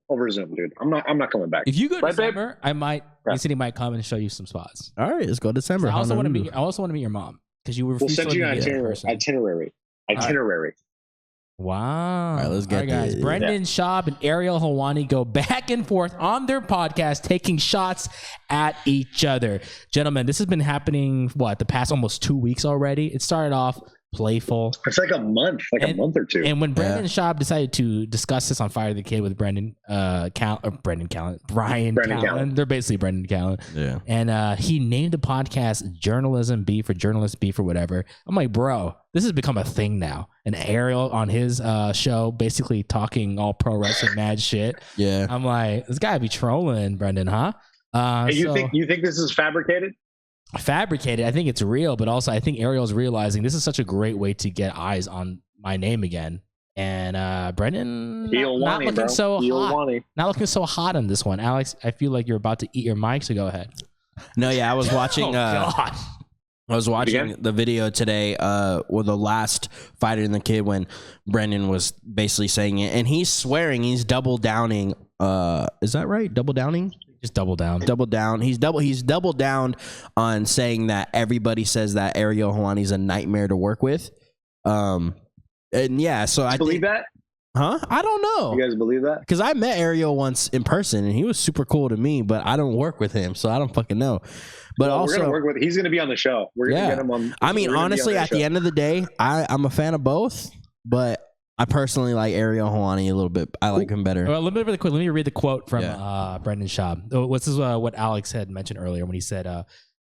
over Zoom, dude. I'm not coming back.
If you go to
Right, babe?
December, I might.
Yeah.
City might come and show you some spots.
All right, let's go December.
I also want to
Honolulu.
meet. I also want to meet your mom because you were.
We'll send you an itinerary.
Wow.
All right, let's get
guys.
this.
Brendan Schaub and Ariel Helwani go back and forth on their podcast, taking shots at each other. Gentlemen, this has been happening, the past almost 2 weeks already? It started off playful.
It's like a month, a month or two.
And when Brendan Schaub decided to discuss this on Fire the Kid with Brian Callen, they're basically Brendan Callen.
Yeah.
And he named the podcast Journalism Beef or Journalist Beef or whatever. I'm like, bro, this has become a thing now. And Ariel on his show basically talking all pro wrestling mad shit.
Yeah.
I'm like, this guy be trolling Brendan, huh?
Hey, you think this is fabricated?
Fabricated. I think it's real, but also I think Ariel's realizing this is such a great way to get eyes on my name again. And Brendan not looking so hot. Not looking so hot on this one. Alex, I feel like you're about to eat your mic, so go ahead.
No, yeah, I was watching.
God.
I was watching the video today with the last Fighter and the Kid when Brendan was basically saying it, and he's swearing, he's double downing. Is that right? Double downing?
Just double down.
Double down. He's double down on saying that everybody says that Ariel Helwani is a nightmare to work with. And yeah, so I
believe that.
Huh? I don't know.
You guys believe that?
Because I met Ariel once in person, and he was super cool to me, but I don't work with him, so I don't fucking know. But also,
we're gonna work with. He's gonna be on the show. We're gonna get him on.
I mean, honestly, at the end of the day, I'm a fan of both, but I personally like Ariel Helwani a little bit. I like him better.
Well, let me read the quote from Brendan Schaub. This is what Alex had mentioned earlier when he said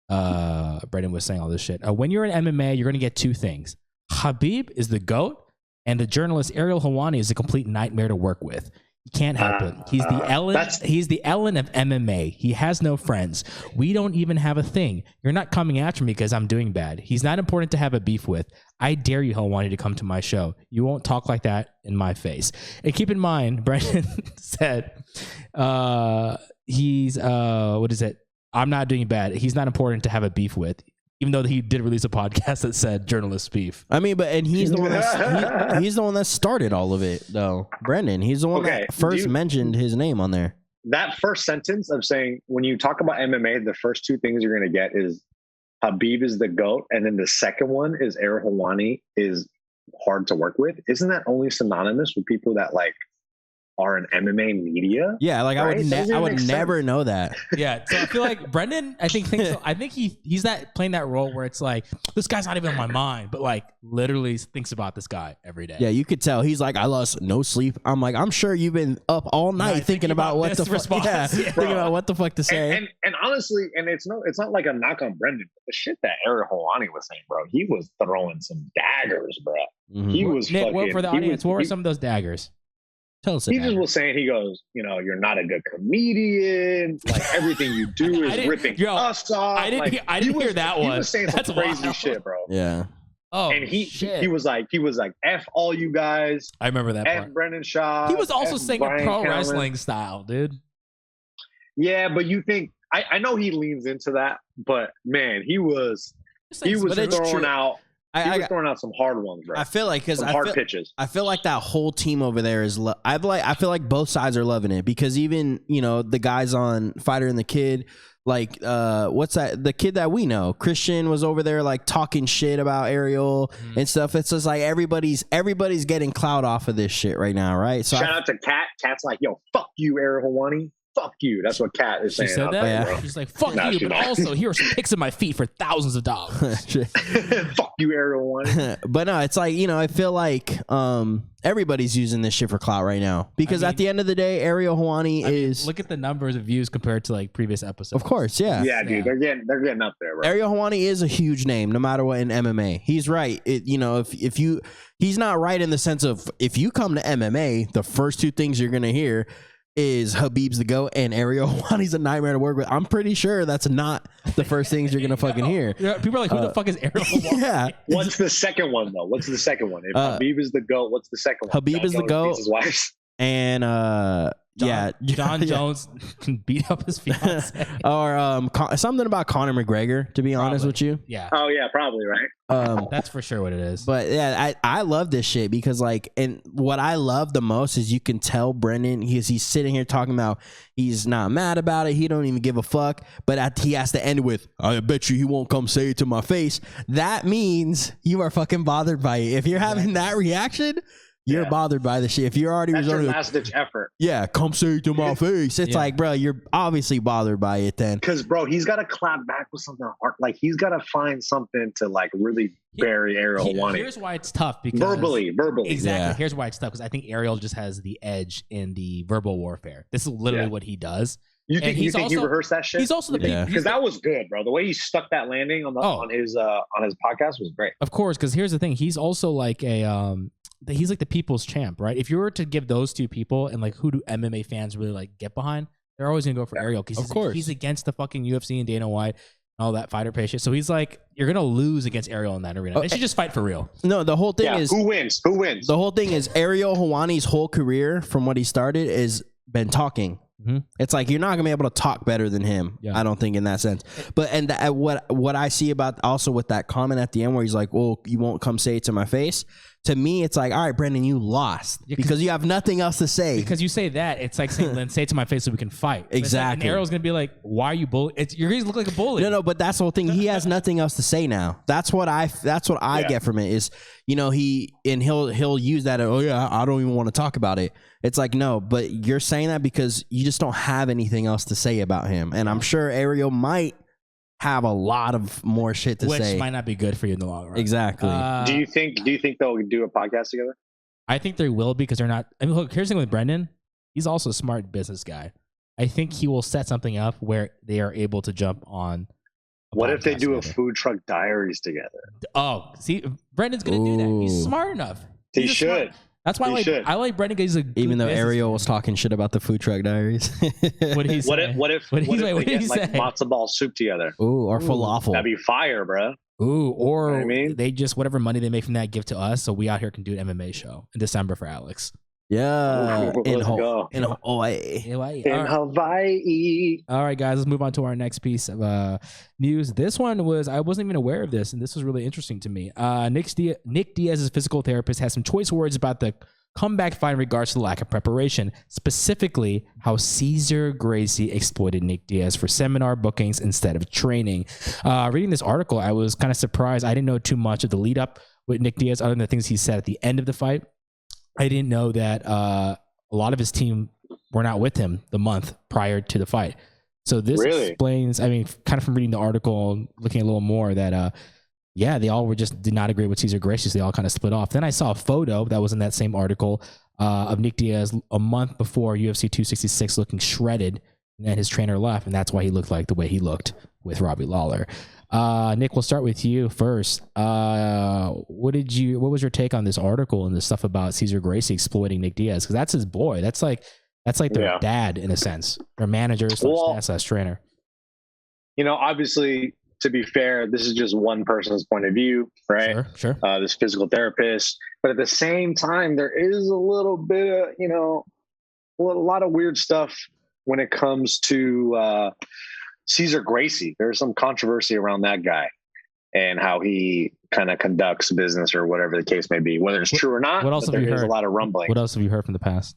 Brendan was saying all this shit. When you're in MMA, you're going to get two things. Khabib is the GOAT, and the journalist Ariel Helwani is a complete nightmare to work with. You can't help it. He's the Ellen. He's the Ellen of MMA. He has no friends. We don't even have a thing. You're not coming after me because I'm doing bad. He's not important to have a beef with. I dare you, Helwani, to come to my show. You won't talk like that in my face. And keep in mind, Brendan said he's what is it? I'm not doing bad. He's not important to have a beef with. Even though he did release a podcast that said journalist beef.
I mean, and he's the one he's the one that started all of it, though. Brendan, he's the one that first mentioned his name on there.
That first sentence of saying, when you talk about MMA, the first two things you're going to get is Khabib is the GOAT, and then the second one is Ariel Helwani is hard to work with. Isn't that only synonymous with people that like are in MMA media?
Yeah, like right? I would never know that.
Yeah, so I feel like Brendan, I think he's playing that role where it's like, this guy's not even on my mind, but like literally thinks about this guy every day.
Yeah, you could tell. He's like, I lost no sleep. I'm like, I'm sure you've been up all night thinking about what the fuck. Yeah, thinking about what the fuck to say.
And honestly, and it's not like a knock on Brendan, but the shit that Ariel Helwani was saying, bro, he was throwing some daggers, bro.
Mm-hmm.
He was
Nick, for the audience, what were some of those daggers?
Tell us.
He just was saying, he goes, you're not a good comedian. Like everything you do is ripping us off.
I didn't hear that one.
He was saying some crazy shit, bro.
Yeah.
Oh,
and he was like, F all you guys.
I remember that
F
part.
Brendan Schaub.
He was also saying
Brian
a pro
Callen.
wrestling style, dude.
Yeah, but you think I know he leans into that, but man, he was throwing out. He was throwing out some hard ones, bro.
I feel like because
hard pitches.
I feel like that whole team over there is. I feel like both sides are loving it because even the guys on Fighter and the Kid, like what's that? The kid that we know, Christian, was over there like talking shit about Ariel and stuff. It's just like everybody's getting clout off of this shit right now, right? So
shout out to Kat. Kat's like, yo, fuck you, Ariel Helwani. fuck you. That's what Kat is
She
saying.
said
out
that.
there, bro.
She's like, fuck
No,
you,
she
but
not.
also here are some pics of my feet for thousands of dollars.
Fuck you, Ariel One.
But no, it's like, I feel like everybody's using this shit for clout right now because at the end of the day, Ariel Helwani is.
Look at the numbers of views compared to like previous episodes.
Of course, yeah.
Yeah, dude, they're getting up there, bro.
Ariel Helwani is a huge name, no matter what in MMA. He's right. He's not right in the sense of if you come to MMA, the first two things you're gonna hear is Habib's the GOAT and Ariel Helwani's a nightmare to work with. I'm pretty sure that's not the first things you're gonna fucking hear.
Yeah, people are like, who the fuck is Ariel Helwani?
Yeah.
What's the second one though? What's the second one? If Habib is the GOAT, what's the second one?
Habib is the GOAT.
His wife.
And
Jon Jones can beat up his fiance.
or something about Conor McGregor, to be honest with you.
Yeah.
Oh yeah, probably right.
That's for sure what it is.
But yeah, I love this shit because and what I love the most is you can tell Brendan he's sitting here talking about he's not mad about it. He don't even give a fuck. But he has to end with, I bet you he won't come say it to my face. That means you are fucking bothered by it. If you're having that reaction, you're bothered by the shit. If you're already
That's your
resorting,
last ditch effort.
yeah, come say it to my face. It's like, bro, you're obviously bothered by it then.
Because, bro, he's got to clap back with something hard. Like, he's got to find something to, like, really bury Ariel Helwani.
Here's why it's tough. Because
Verbally.
Exactly.
Yeah.
Here's why it's tough. Because I think Ariel just has the edge in the verbal warfare. This is literally what he does.
You think he rehearsed that shit?
He's also the
because that was good, bro. The way he stuck that landing on his podcast was great.
Of course, because here's the thing. He's also like he's like the people's champ, right? If you were to give those two people and like who do MMA fans really like get behind, they're always gonna go for Ariel because he's against the fucking UFC and Dana White and all that fighter pay shit. So he's like, you're gonna lose against Ariel in that arena. They should just fight for real.
No, the whole thing is
who wins? Who wins?
The whole thing is Ariel Helwani's whole career from what he started is been talking.
Mm-hmm.
It's like you're not gonna be able to talk better than him. Yeah. I don't think in that sense. But what I see about also with that comment at the end where he's like, "Well, you won't come say it to my face." To me, it's like, all right, Brendan, you lost because you have nothing else to say.
Because you say that, it's like saying, "Then say it to my face so we can fight."
Exactly.
And Ariel's gonna be like, "Why are you bully? You're gonna look like a bully."
No, but that's the whole thing. He has nothing else to say now. That's what I get from it is, he'll use that. Oh yeah, I don't even want to talk about it. It's like, no, but you're saying that because you just don't have anything else to say about him. And I'm sure Ariel might have a lot of more shit to say.
Which might not be good for you in the long run.
Exactly.
Do you think they'll do a podcast together?
I think they will because they're not. I mean, look, here's the thing with Brendan. He's also a smart business guy. I think he will set something up where they are able to jump on.
What if they do a food truck diaries together?
Oh, see, Brendan's going to do that. He's smart enough.
He should.
That's why I like Brendan because he's a good
even though Ariel
man.
Was talking shit about the food truck diaries.
What if they get like matzo ball soup together?
Ooh, or falafel.
That'd be fire, bro.
Ooh, or
you know what I mean?
They just whatever money they make from that give to us, so we out here can do an MMA show in December for Alex.
Yeah, in
Hawaii.
In Hawaii.
All right, guys, let's move on to our next piece of news. This one I wasn't even aware of this, and this was really interesting to me. Nick Diaz's physical therapist has some choice words about the comeback fight in regards to the lack of preparation, specifically how Cesar Gracie exploited Nick Diaz for seminar bookings instead of training. Reading this article, I was kind of surprised. I didn't know too much of the lead up with Nick Diaz other than the things he said at the end of the fight. I didn't know that a lot of his team were not with him the month prior to the fight. So this explains, I mean, kind of from reading the article and looking a little more that, they all did not agree with Cesar Gracie. So they all kind of split off. Then I saw a photo that was in that same article of Nick Diaz a month before UFC 266 looking shredded. And then his trainer left. And that's why he looked like the way he looked with Robbie Lawler. Nick, we'll start with you first. What was your take on this article and the stuff about Cesar Gracie exploiting Nick Diaz? Because that's his boy. That's like their dad in a sense. Their manager / trainer.
Obviously, to be fair, this is just one person's point of view, right?
Sure.
This physical therapist, but at the same time, there is a little bit of a lot of weird stuff when it comes to Cesar Gracie. There's some controversy around that guy and how he kind of conducts business or whatever the case may be, whether it's true or not.
What else have you heard?
A lot of rumbling.
What else have you heard from the past?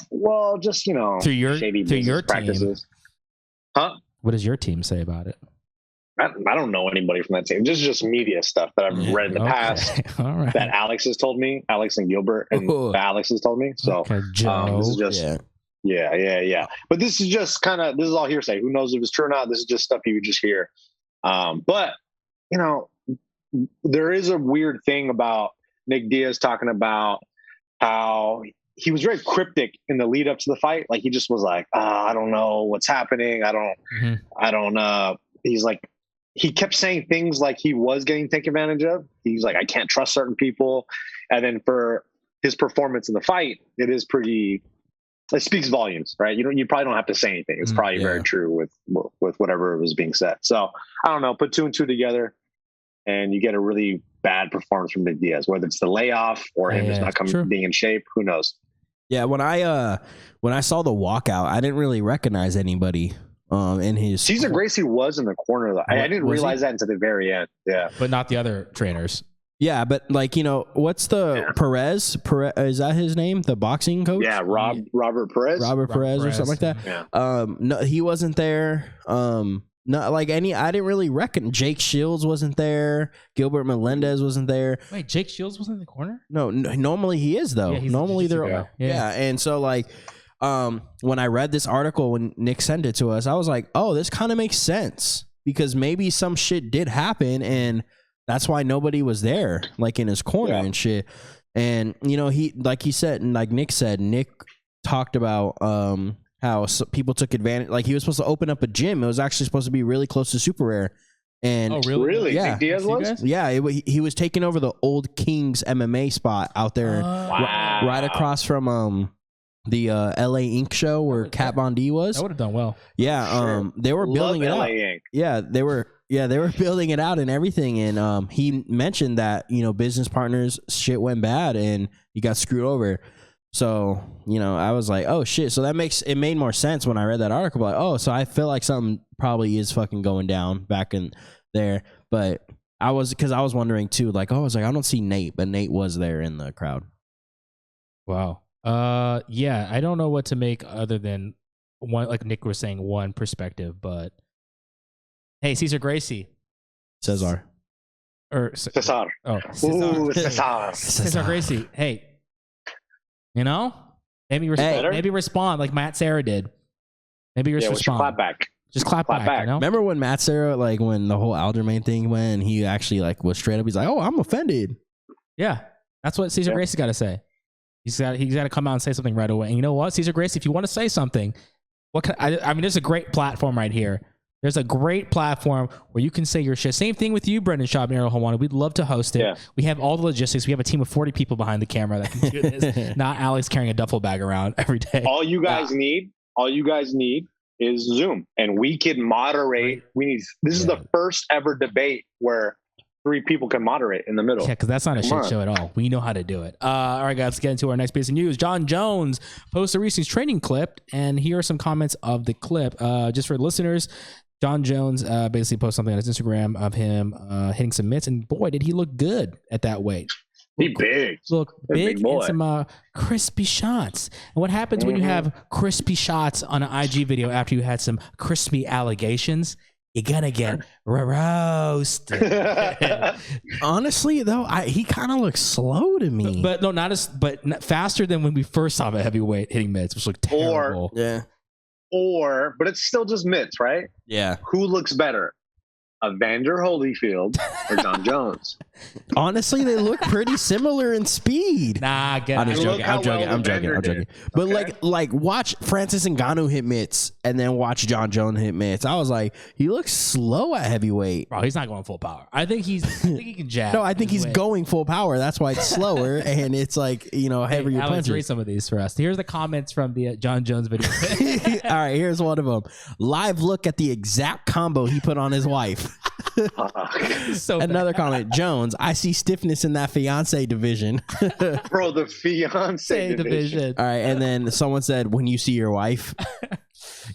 Well, just
through your
practices.
team.
Huh?
What does your team say about it?
I don't know anybody from that team. Just media stuff that I've read in the past.
All right.
That Alex has told me. Alex and Gilbert and Alex has told me. So
Joe.
this is just Yeah. But this is just this is all hearsay. Who knows if it's true or not? This is just stuff you would just hear. But there is a weird thing about Nick Diaz talking about how he was very cryptic in the lead up to the fight. Like he just was like, I don't know what's happening. I don't. He's like, he kept saying things like he was getting taken advantage of. He's like, I can't trust certain people. And then for his performance in the fight, it speaks volumes, right? You probably don't have to say anything. It's probably very true with whatever was being said. So I don't know, put 2 and 2 together and you get a really bad performance from Nick Diaz, whether it's the layoff or him just not being in shape, who knows? Yeah.
When I saw the walkout, I didn't really recognize anybody in his.
Cesar Gracie was in the corner. I didn't realize that until the very end. Yeah.
But not the other trainers.
Yeah, but what's the Perez? Is that his name? The boxing coach?
Yeah, Robert Perez.
Robert Perez or something like that.
Yeah.
No, he wasn't there. Not like any. I didn't really reckon. Jake Shields wasn't there. Gilbert Melendez wasn't there.
Wait, Jake Shields was in the corner?
No, normally he is though.
Yeah,
normally they're and so when I read this article when Nick sent it to us, I was like, oh, this kind of makes sense because maybe some shit did happen and that's why nobody was there, like in his corner and shit. And he, like he said, and like Nick said, Nick talked about how people took advantage. Like he was supposed to open up a gym. It was actually supposed to be really close to Super Rare. And
really?
Yeah.
Nick Diaz was?
Yeah, he was taking over the old Kings MMA spot out there, right across from the LA Ink show where Kat Von D was.
That would have done well.
Yeah, they were building it
LA
out.
Ink.
Yeah, they were building it out and everything. And he mentioned that business partners shit went bad and he got screwed over. So I was like, oh shit. So it made more sense when I read that article. Like, oh, so I feel like something probably is fucking going down back in there. But I was wondering too. Like, I was like, I don't see Nate, but Nate was there in the crowd.
Wow. Yeah, I don't know what to make other than one, like Nick was saying, one perspective, but hey, Cesar Gracie.
Cesar.
Cesar.
Oh,
Ooh, Cesar.
Cesar Gracie. Hey, maybe respond like Matt Serra did. Maybe respond.
Clap back.
Just clap back.
Remember when Matt Serra, like when the whole Alderman thing went, and he actually like was straight up. He's like, "Oh, I'm offended."
Yeah, that's what Cesar Gracie got to say. He's got to come out and say something right away. And you know what, Cesar Gracie, if you want to say something, I mean, there's a great platform right here. There's a great platform where you can say your shit. Same thing with you, Brendan Schaub and Helwani. We'd love to host it. Yeah. We have all the logistics. We have a team of 40 people behind the camera that can do this. Not Alex carrying a duffel bag around every day.
All you guys need is Zoom, and we can moderate. This is the first ever debate where 3 people can moderate in the middle.
Yeah, because that's not a shit show at all. We know how to do it. All right, guys, let's get into our next piece of news. Jon Jones posted a recent training clip, and here are some comments of the clip. Just for listeners, Jon Jones basically posted something on his Instagram of him hitting some mitts, and boy, did he look good at that weight.
Look big
and some crispy shots. And what happens when you have crispy shots on an IG video after you had some crispy allegations? You're gonna get roasted.
Honestly, though, he kind of looks slow to me.
But not faster than when we first saw him at heavyweight hitting mitts, which looked terrible.
But it's still just mitts, right?
Yeah.
Who looks better, Evander Holyfield or Jon Jones?
Honestly, they look pretty similar in speed.
Nah,
I'm joking. But like watch Francis Ngannou hit mitts and then watch Jon Jones hit mitts. I was like, he looks slow at heavyweight.
Bro, he's not going full power. I think he can jab.
No, I think he's going full power. That's why it's slower and it's like, heavier
punches. Alex, read some of these for us. Here's the comments from the Jon Jones video.
All right, here's one of them. Live look at the exact combo he put on his wife. Another comment. Jones, I see stiffness in that fiance division.
Bro, the fiance division.
All right, and then someone said, when you see your wife,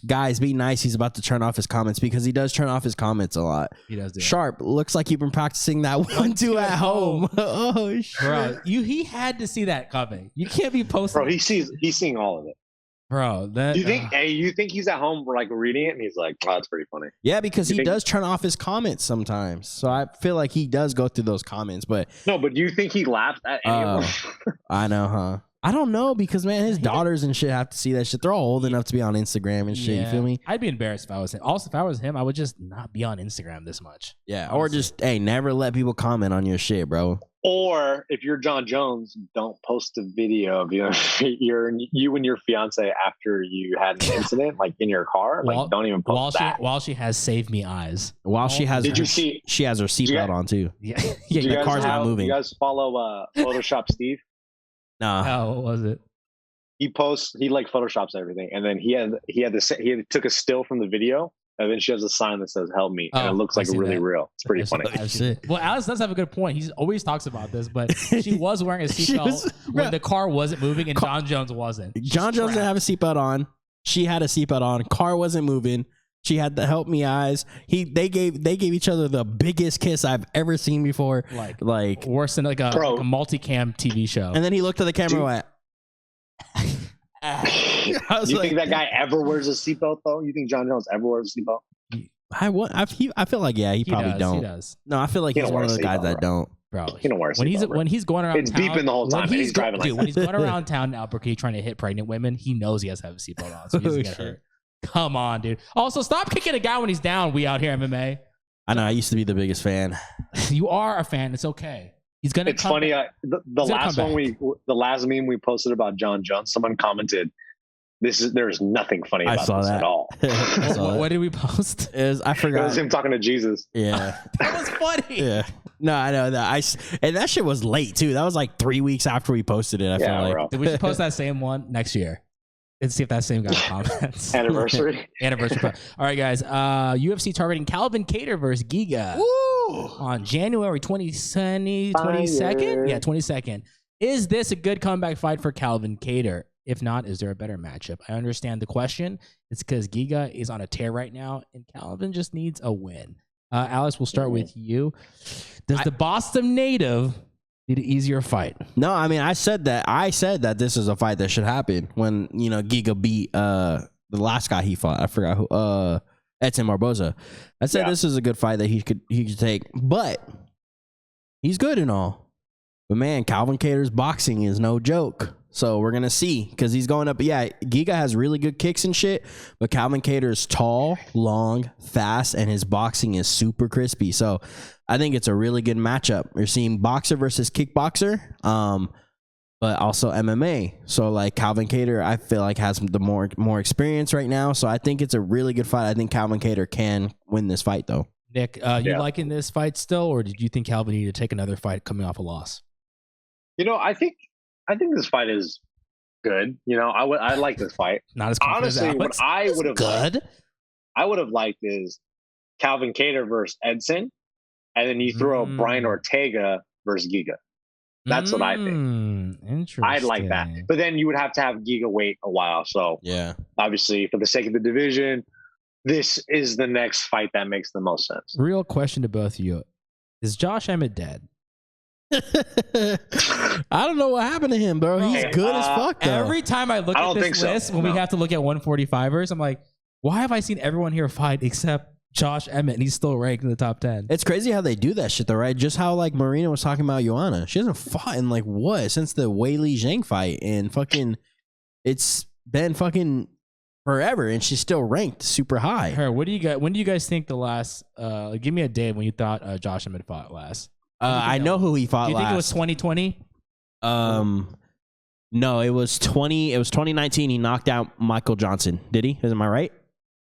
guys, be nice. He's about to turn off his comments because he does turn off his comments a lot.
He does do
Sharp, looks like you've been practicing that 1-2 at home. Oh shit.
Bro, he had to see that coming. You can't be posting.
Bro, he's seeing all of it.
Bro, that
you think he's at home like reading it and he's like, oh, that's pretty funny.
Yeah, because he does turn off his comments sometimes. So I feel like he does go through those comments, but
no, but do you think he laughed at any of them?
I know, huh? I don't know because man, his daughters and shit have to see that shit. They're all old enough to be on Instagram and shit. You feel me?
I'd be embarrassed if I was him. Also, if I was him, I would just not be on Instagram this much.
Yeah, or just never let people comment on your shit, bro.
Or if you're Jon Jones, don't post a video of you and your fiance after you had an incident, like in your car. Like, don't even post that.
While she has Save Me Eyes.
While she has, she has her seatbelt on too.
Yeah,
the car's not moving.
You guys follow Photoshop Steve?
Nah.
Oh, what was it?
He like photoshops everything, and then he took a still from the video. And then she has a sign that says "Help me," and it looks like really real. It's pretty funny.
Well, Alex does have a good point. He always talks about this, but she was wearing a seatbelt when the car wasn't moving and Jon Jones wasn't.
Jon Jones didn't have a seatbelt on. She had a seatbelt on. Car wasn't moving. She had the "Help me" eyes. They gave each other the biggest kiss I've ever seen before. Like
worse than like a multicam TV show.
And then he looked at the camera and went.
You think that guy ever wears a seatbelt though? You think Jon Jones ever wears a seatbelt?
I feel like he probably don't.
He does.
No, I feel like he's one of the guys that don't.
Bro,
he don't wear a seatbelt.
When he's going around,
it's
town,
beeping the whole time. He's driving
when he's going around town in Albuquerque trying to hit pregnant women, he knows he has to have a seatbelt on, so he doesn't get hurt. Come on, dude. Also, stop kicking a guy when he's down. We Out Here MMA.
I know. I used to be the biggest fan.
You are a fan. It's okay. He's gonna.
It's funny. The last meme we posted about Jon Jones, someone commented, "There's nothing funny about this at all."
What did we post?
I forgot.
It was him talking to Jesus.
Yeah,
that was funny.
Yeah. No, I know that. And that shit was late too. That was like 3 weeks after we posted it. I feel like
we should post that same one next year. Let's see if that same guy comments.
Anniversary.
All right, guys. UFC targeting Calvin Kattar versus Giga.
Woo!
On January 22nd. Yeah, 22nd. Is this a good comeback fight for Calvin Kattar? If not, is there a better matchup? I understand the question. It's because Giga is on a tear right now, and Calvin just needs a win. Alice, we'll start with you. Does the Boston native need an easier fight?
No, I mean, I said that this is a fight that should happen when, Giga beat the last guy he fought. I forgot who, Edson Barboza. I said this is a good fight that he could take, but he's good and all. But man, Calvin Kattar's boxing is no joke. So we're going to see because he's going up. Yeah, Giga has really good kicks and shit, but Calvin Kattar is tall, long, fast, and his boxing is super crispy. So I think it's a really good matchup. You're seeing boxer versus kickboxer, but also MMA. So like Calvin Kattar, I feel like has the more experience right now. So I think it's a really good fight. I think Calvin Kattar can win this fight though.
Nick, you liking this fight still, or did you think Calvin needed to take another fight coming off a loss?
I think this fight is good. I like this fight.
Not as honestly,
what I would have liked is Calvin Kattar versus Edson, and then you throw Brian Ortega versus Giga. That's what I think.
Interesting.
I'd like that, but then you would have to have Giga wait a while. So
yeah, obviously
for the sake of the division, this is the next fight that makes the most sense.
Real question to both of you: is Josh Emmett dead?
I don't know what happened to him, bro. He's good as fuck, though.
Every time I look at this list, when we have to look at 145ers, I'm like, why have I seen everyone here fight except Josh Emmett, and he's still ranked in the top 10?
It's crazy how they do that shit, though, right? Just how, like, Marina was talking about Joanna. She hasn't fought in, like, what? Since the Wei Li Zhang fight, and fucking, it's been fucking forever, and she's still ranked super high.
When do you guys think the last, give me a day when you thought Josh Emmett fought last?
I know who he fought last.
Do you think it was 2020?
No, it was 2019. He knocked out Michael Johnson. Did he? Am I right?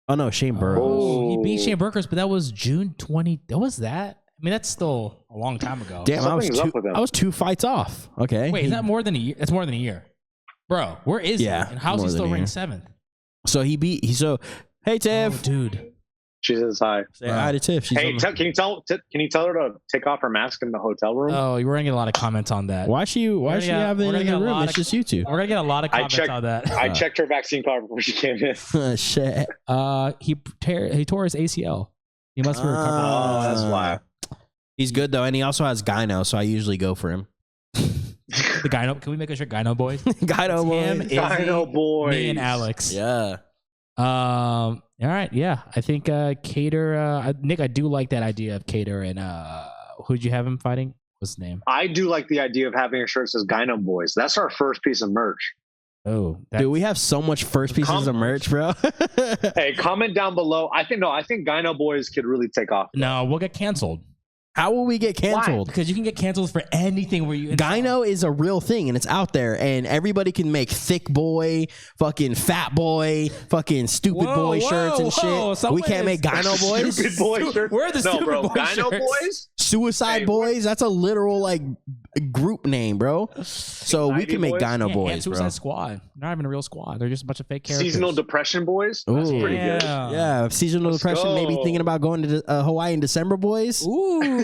Oh no, Shane Burgos.
Oh, he beat Shane Burgos, but that was June 20. That was that. I mean, that's still a long time ago.
Damn, I was 2 fights off. Okay.
Wait, is that more than a year? That's more than a year, bro. Where is he? And how's he still ranked 7th?
So hey Tiff,
dude.
She says hi.
Say hi to Tiff.
Hey, can you tell her to take off her mask in the hotel room?
Oh, we're gonna get a lot of comments on that.
Why she have it in the room? It's just you two.
We're gonna get a lot of comments on that.
I checked her vaccine card before she came in.
Shit.
He tore his ACL. He must be recovering.
Oh, that's why.
He's good though, and he also has gyno, so I usually go for him.
The gyno. Can we make a shirt, gyno boys?
Gyno boys.
Gyno boys.
Me and Alex.
Yeah.
All right, yeah. I think Kattar, Nick, I do like that idea of Kattar, and who'd you have him fighting? What's his name?
I do like the idea of having a shirt that says Gyno Boys. That's our first piece of merch.
Oh,
Dude, we have so much first pieces of merch, bro.
Hey, comment down below. I think Gyno Boys could really take off.
No, we'll get canceled.
How will we get canceled?
Because you can get canceled for anything where you.
Gyno is a real thing and it's out there, and everybody can make thick boy, fucking fat boy, fucking stupid boy shirts and shit. We can't make Gyno boys.
Stupid boy shirts.
Where are the stupid boy
Gyno
shirts?
Boys?
Suicide boys. That's a literal like group name, bro. So we can make Gyno boys,
and
bro.
Suicide Squad. Not even a real squad. They're just a bunch of fake characters.
Seasonal Depression Boys. That's pretty good.
Yeah, seasonal depression. Maybe thinking about going to Hawaii in December, boys.
Ooh.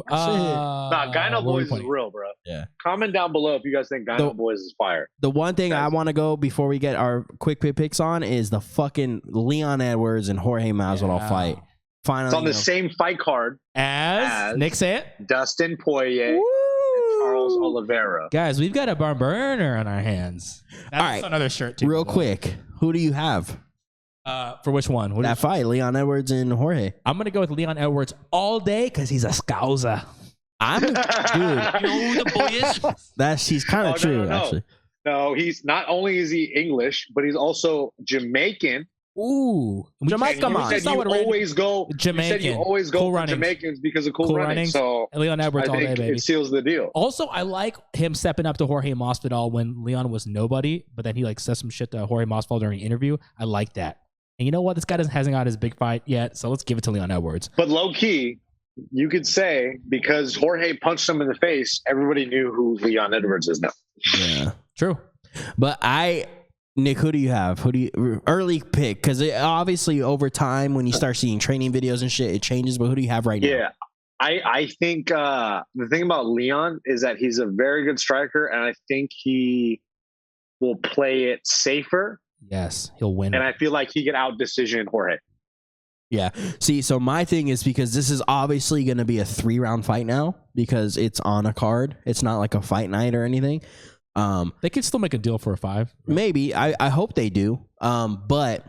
Gyno Boys is real, bro.
Yeah.
Comment down below if you guys think Gyno Boys is fire.
The one thing I want to go before we get our quick picks on is the fucking Leon Edwards and Jorge Masvidal fight. Finally,
it's on the same fight card
as Nick say it,
Dustin Poirier, and Charles Oliveira.
Guys, we've got a barn burner on our hands. That's
all right,
another shirt too.
Real quick, who do you have?
For which one?
That fight, Leon Edwards and Jorge.
I'm gonna go with Leon Edwards all day because he's a scouser.
Dude. You know who the boy is? He's kind of true, actually.
No, he's not only is he English, but he's also Jamaican.
Ooh, Jamaica.
You said you always go
Jamaican.
You said you always go
cool
for Jamaicans because of cool running. So
Leon Edwards all day, baby.
It seals the deal.
Also, I like him stepping up to Jorge Masvidal when Leon was nobody, but then he like says some shit to Jorge Masvidal during an interview. I like that. And you know what? This guy hasn't got his big fight yet, so let's give it to Leon Edwards.
But low key, you could say because Jorge punched him in the face, everybody knew who Leon Edwards is now.
Yeah,
true.
But Nick, who do you have? Who do you early pick? Because obviously over time, when you start seeing training videos and shit, it changes. But who do you have right now?
Yeah, I think the thing about Leon is that he's a very good striker, and I think he will play it safer.
Yes, he'll win.
And I feel like he could out decision Jorge.
Yeah. See, so my thing is because this is obviously going to be a 3-round fight now because it's on a card. It's not like a fight night or anything.
They could still make a deal for a 5.
Maybe. I hope they do. But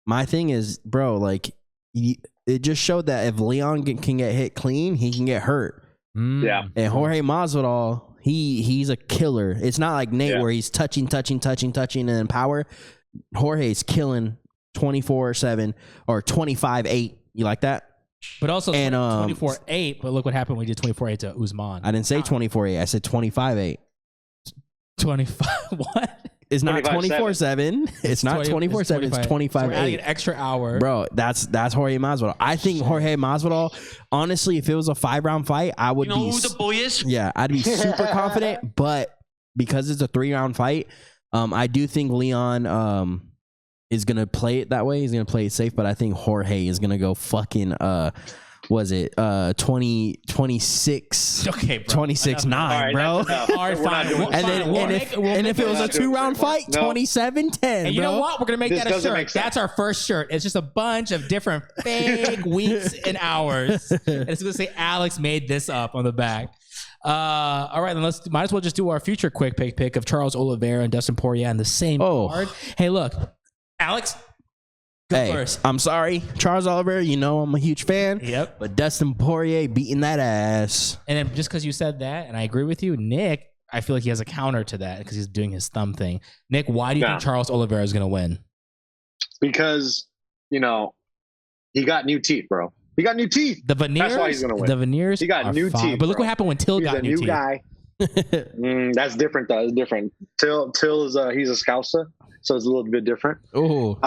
my thing is, bro, like it just showed that if Leon can get hit clean, he can get hurt.
Yeah.
And Jorge Masvidal, he's a killer. It's not like Nate where he's touching, and then power. Jorge's killing 24/7 or 25-8. You like that?
But also 24-8. But look what happened when he did 24-8 to Usman.
I didn't say 24-8. I said 25-8.
25 what?
It's not 24/7. It's not 24/7. It's 25-8.
So adding an extra hour,
bro. That's Jorge Masvidal. I think Jorge Masvidal. Honestly, if it was a 5-round fight, I would be. You know who the boy is? Yeah, I'd be super confident. But because it's a 3-round fight, I do think Leon is gonna play it that way. He's gonna play it safe. But I think Jorge is gonna go fucking. Was it 26? Okay, bro. 26-9, bro. And if it was a 2-round fight, 27-10.
And you know what? We're gonna make that a shirt. That's our first shirt. It's just a bunch of different fake weeks and hours. And it's gonna say Alex made this up on the back. All right, then might as well just do our future quick pick of Charles Oliveira and Dustin Poirier on the same card. Hey, look, Alex. First.
I'm sorry, Charles Oliveira. You know I'm a huge fan.
Yep.
But Dustin Poirier beating that ass.
And then just because you said that, and I agree with you, Nick, I feel like he has a counter to that because he's doing his thumb thing. Nick, why do you think Charles Oliveira is going to win?
Because, he got new teeth, bro. He got new teeth.
The veneers.
That's why he's going to win.
The veneers.
He got new teeth.
But look what happened when Till got new teeth.
Guy. That's different, though. It's different. Till is he's a scouser, so it's a little bit different.
Oh.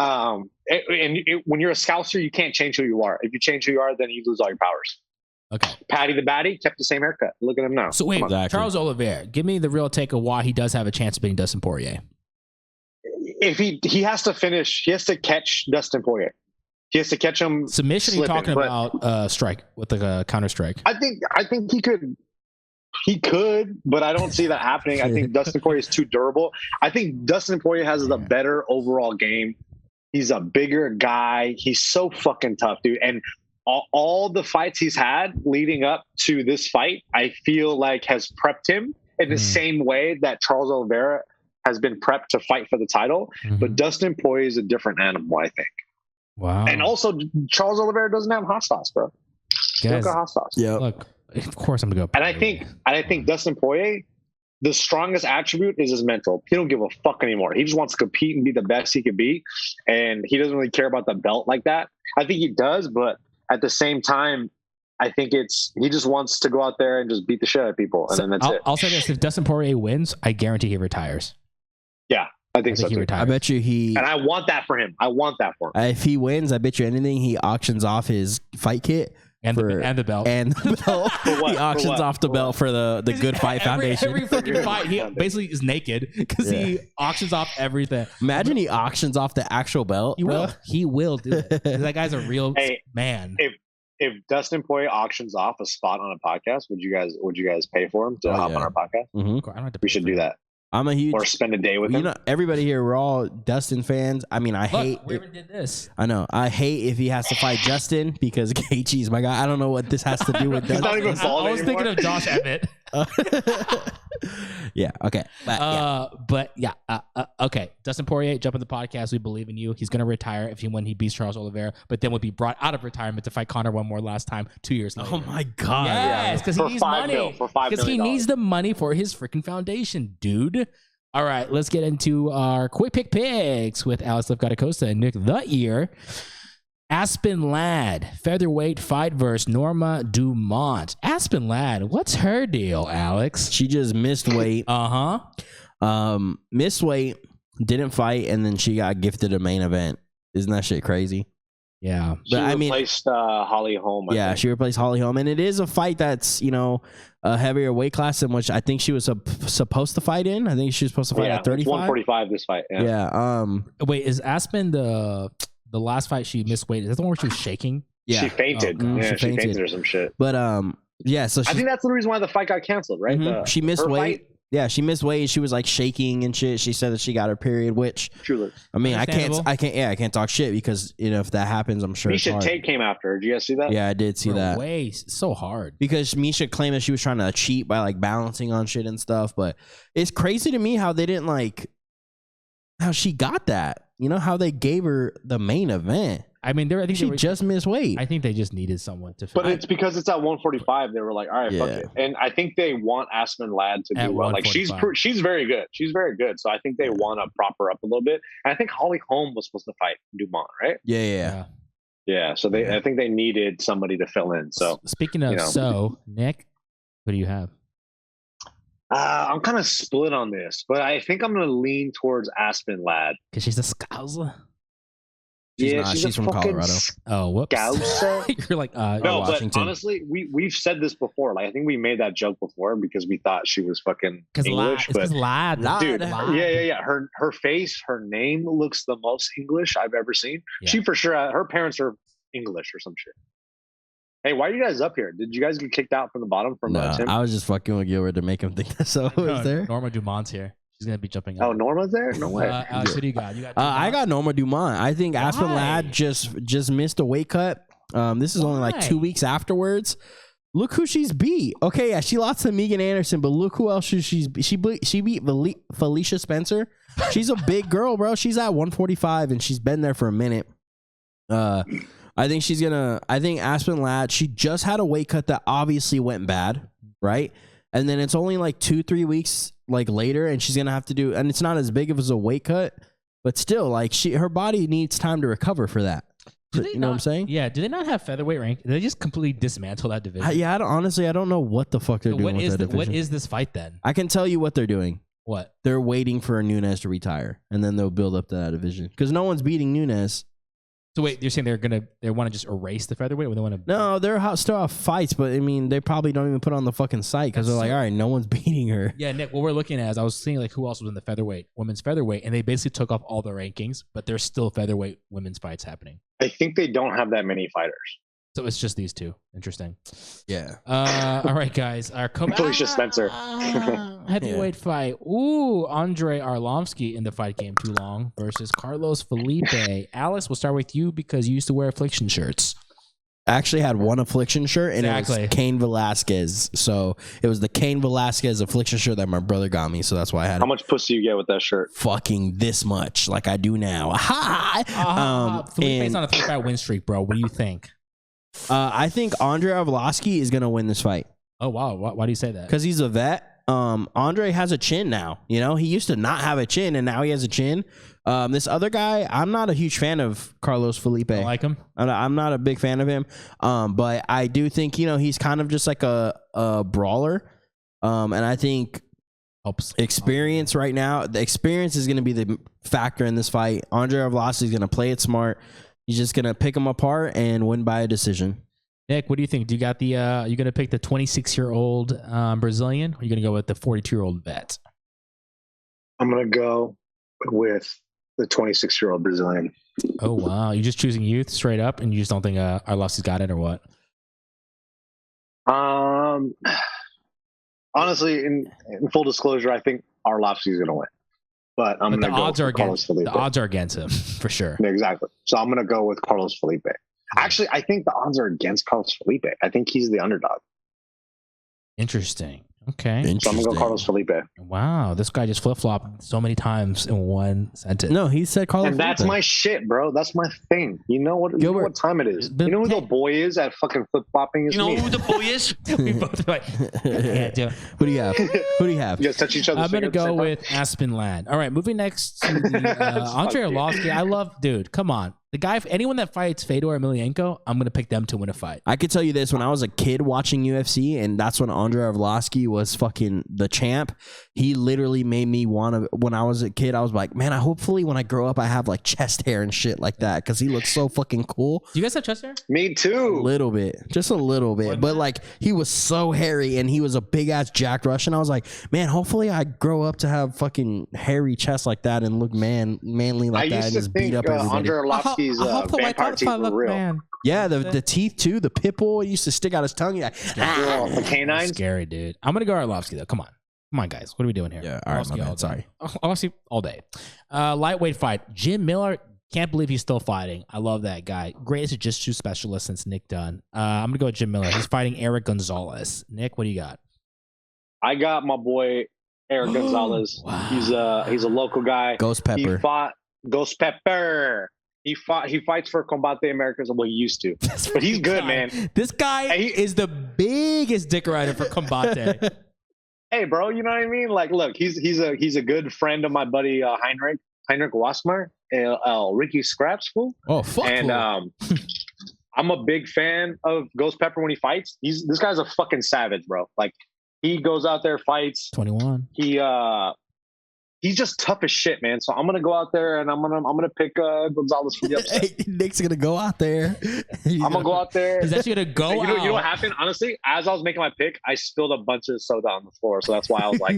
When you're a scouser, you can't change who you are. If you change who you are, then you lose all your powers.
Okay.
Patty the Batty kept the same haircut. Look at him now.
So wait, Charles Oliveira, give me the real take of why he does have a chance of beating Dustin Poirier.
If he has to finish, he has to catch Dustin Poirier. He has to catch him.
Submission. You're talking about strike with the counter strike.
I think he could. He could, but I don't see that happening. I think Dustin Poirier is too durable. I think Dustin Poirier has the better overall game. He's a bigger guy. He's so fucking tough, dude. And all the fights he's had leading up to this fight, I feel like has prepped him in the same way that Charles Oliveira has been prepped to fight for the title. But Dustin Poirier is a different animal, I think.
Wow.
And also, Charles Oliveira doesn't have hot sauce, bro.
Guys,
hot sauce.
Yeah.
Look, Of course, I'm gonna go.
And I think Dustin Poirier, the strongest attribute is his mental. He don't give a fuck anymore. He just wants to compete and be the best he could be, and he doesn't really care about the belt like that. I think he does, but at the same time, I think he just wants to go out there and just beat the shit out of people, and then that's it.
I'll say this: if Dustin Poirier wins, I guarantee he retires.
Yeah, I think so
he
too.
retires.
I bet you
And I want that for him.
If he wins, I bet you anything he auctions off his fight kit.
And the belt.
And the belt.
what?
He auctions off the belt for the Good Fight Foundation.
Every fucking fight, he basically is naked because he auctions off everything.
Imagine he auctions off the actual belt.
He will. He will do it. 'Cause that guy's a real man.
If Dustin Poirier auctions off a spot on a podcast, would you guys pay for him to hop on our podcast?
Mm-hmm.
I don't have to
We should do that.
I'm a huge
Or spend a day with him.
You know, everybody here, we're all Dustin fans. I mean,
we even did this.
I know. I hate if he has to fight Justin because Gaethje's my guy. I don't know what this has to do with Dustin.
not even bald
I was
anymore.
thinking of Josh Emmett.
Yeah. Okay. But,
Okay. Dustin Poirier, jump on the podcast. We believe in you. He's going to retire when he beats Charles Oliveira, but then would be brought out of retirement to fight Conor one more last time 2 years later.
Oh my God.
Yes, because he needs money. Because he needs the money for his freaking foundation, dude. All right, let's get into our quick picks with Alex Acosta and Nick the Ear. Aspen Ladd, featherweight fight versus Norma Dumont. Aspen Ladd, what's her deal, Alex?
She just missed weight. Missed weight, didn't fight, and then she got gifted a main event. Isn't that shit crazy?
Yeah.
She replaced Holly Holm. I think.
She replaced Holly Holm, and it is a fight that's a heavier weight class than which I think she was supposed to fight in. I think she was supposed to fight at 35.
145 this fight. Yeah.
Wait,
is Aspen the last fight she missed weight? Is that the one where she was shaking?
Yeah. She fainted. She fainted or some shit.
But yeah. So
I think that's the reason why the fight got canceled, right?
Mm-hmm. She missed weight.
Fight?
Yeah, she missed weight. She was like shaking and shit. She said that she got her period, which
truly.
I mean, I can't talk shit because if that happens, I'm sure.
Misha Tate came after her. Did you guys see that?
Yeah, I did see that.
Way so hard
because Misha claimed that she was trying to cheat by like balancing on shit and stuff. But it's crazy to me how they didn't how she got that. How they gave her the main event.
I mean, I think
she just missed weight.
I think they just needed someone to.
But it's because it's at 145. They were like, all right, fuck it. And I think they want Aspen Ladd to do well. Like she's very good. She's very good. So I think they want to prop her up a little bit. And I think Holly Holm was supposed to fight Dumont, right?
Yeah.
So I think they needed somebody to fill in. So
speaking of, Nick, what do you have?
I'm kind of split on this, but I think I'm going to lean towards Aspen Ladd
because she's a Scouser.
She's from Colorado.
Oh, whoops. You're like,
no,
Washington.
But honestly, we've said this before. Like, I think we made that joke before because we thought she was fucking English.
Dude,
yeah. Her face, her name looks the most English I've ever seen. Yeah. She for sure. Her parents are English or some shit. Hey, why are you guys up here? Did you guys get kicked out from the bottom from Tim?
I was just fucking with Gilbert to make him think that was there.
Norma Dumont's here. She's gonna be jumping out.
Oh, Norma's there? No way.
Alex, what do you got?
I got Norma Dumont. I think Aspen Ladd just missed a weight cut. This is only like 2 weeks afterwards. Look who she's beat. Okay, yeah, she lost to Megan Anderson, but look who else she beat Felicia Spencer. She's a big girl, bro. She's at 145 and she's been there for a minute. I think Aspen Ladd, she just had a weight cut that obviously went bad, right? And then it's only like 2-3 weeks later, and she's gonna have to do, and it's not as big of as a weight cut, but still, her body needs time to recover for that. You know what I'm saying?
Yeah. Do they not have featherweight rank? They just completely dismantle that division.
I don't know what the fuck they're doing with that division.
What is this fight then?
I can tell you what they're doing.
What?
They're waiting for Nunes to retire, and then they'll build up to that division because no one's beating Nunes.
So wait, you're saying they want to just erase the featherweight, or they want to?
No, they're still have fights, but I mean, they probably don't even put on the fucking site because they're like, all right, no one's beating her.
Yeah, Nick. What we're looking at is I was seeing who else was in the women's featherweight, and they basically took off all the rankings, but there's still featherweight women's fights happening.
I think they don't have that many fighters.
So it's just these two. Interesting.
Yeah.
All right, guys. Our
Felicia Spencer.
Heavyweight fight. Ooh, Andre Arlovski in the fight game too long versus Carlos Felipe. Alice, we'll start with you because you used to wear affliction shirts.
I actually had one affliction shirt, and it was Cain Velasquez. So it was the Cain Velasquez affliction shirt that my brother got me. So that's why I had.
How much pussy you get with that shirt?
Fucking this much, like I do now. Ha!
Felipe's on a 3-fight win streak, bro. What do you think?
I think Andre Arlovski is gonna win this fight.
Oh wow, why do you say that?
Because he's a vet. Andre has a chin now. You know, he used to not have a chin, and now he has a chin. This other guy, I'm not a huge fan of Carlos Felipe.
I like him.
I'm not a big fan of him. But I do think, you know, he's kind of just like a brawler. And I think
Helps.
experience right now, the experience is going to be the factor in this fight. Andre Arlovski is going to play it smart. He's just going to pick him apart and win by a decision.
Nick, what do you think? Do you got the? You going to pick the 26-year-old Brazilian, or are you going to go with the 42-year-old vet?
I'm gonna go with the 26-year-old Brazilian.
Oh wow, you just choosing youth straight up, and you just don't think Arlovski's got it, or what?
Honestly, in full disclosure, I think Arlovski's gonna win, but I'm gonna go with Carlos Felipe.
The odds are against him for sure.
Yeah, exactly. So I'm gonna go with Carlos Felipe. Actually, I think the odds are against Carlos Felipe. I think he's the underdog.
Interesting. Okay.
So I'm gonna go Carlos Felipe.
Wow, this guy just flip-flopped so many times in one sentence.
No, he said Carlos
And that's
Felipe.
my shit, bro. That's my thing. You know what? You know what time it is. You know who the boy is at fucking flip flopping?
You know who the boy is?
We both like, can't do it.
Who do you have? Who do you have?
You guys touch each other's
I'm gonna
finger at the
go
same
with Aspen Land. All right, moving next to the, Andre Arlovski. I love, dude. Come on, the guy. Anyone that fights Fedor Emelianenko, I'm gonna pick them to win a fight.
I could tell you this: when I was a kid watching UFC, and that's when Andre Arlovski was fucking the champ. He literally made me want to. When I was a kid, I was like, man, hopefully when I grow up, I have like chest hair and shit like that because he looks so fucking cool.
Do you guys have chest hair?
Me
A
too.
little bit, just a little bit, but like he was so hairy and he was a big ass Jack Russian. I was like, man, hopefully I grow up to have fucking hairy chest like that and look manly like
I
that and
used to
just beat
think
up everybody.
Andre Arlovski's vampire teeth were real.
Yeah, the teeth too. The pit bull used to stick out his tongue. Like,
Oh, the canines.
Scary, dude. I'm gonna go Arlovski though. Come on, guys. What are we doing here?
Yeah, all right, my
Arlovski
bad.
all day.
Sorry.
Arlovski all day. Lightweight fight. Jim Miller. Can't believe he's still fighting. I love that guy. Greatest jiu-jitsu specialist since Nick Dunn. I'm gonna go with Jim Miller. He's fighting Eric Gonzalez. Nick, what do you got?
I got my boy Eric Gonzalez.
Wow.
He's a local guy.
Ghost
He
Pepper.
fought Ghost Pepper. He fights for Combate Americas. Well, he used to, but he's good, man.
This guy
Hey,
is the biggest dick rider for Combate.
Hey, bro, you know what I mean? Like, look, he's a good friend of my buddy Heinrich Wasmer, Ricky Scraps, fool.
Oh fuck.
And I'm a big fan of Ghost Pepper when he fights. This guy's a fucking savage, bro. Like, he goes out there, fights.
21.
He's just tough as shit, man. So I'm gonna go out there and I'm gonna pick Gonzalez for the upset.
Hey, Nick's gonna go out there.
I'm gonna go out there.
He's actually gonna go
You
out.
know what happened? Honestly, as I was making my pick, I spilled a bunch of soda on the floor. So that's why I was like,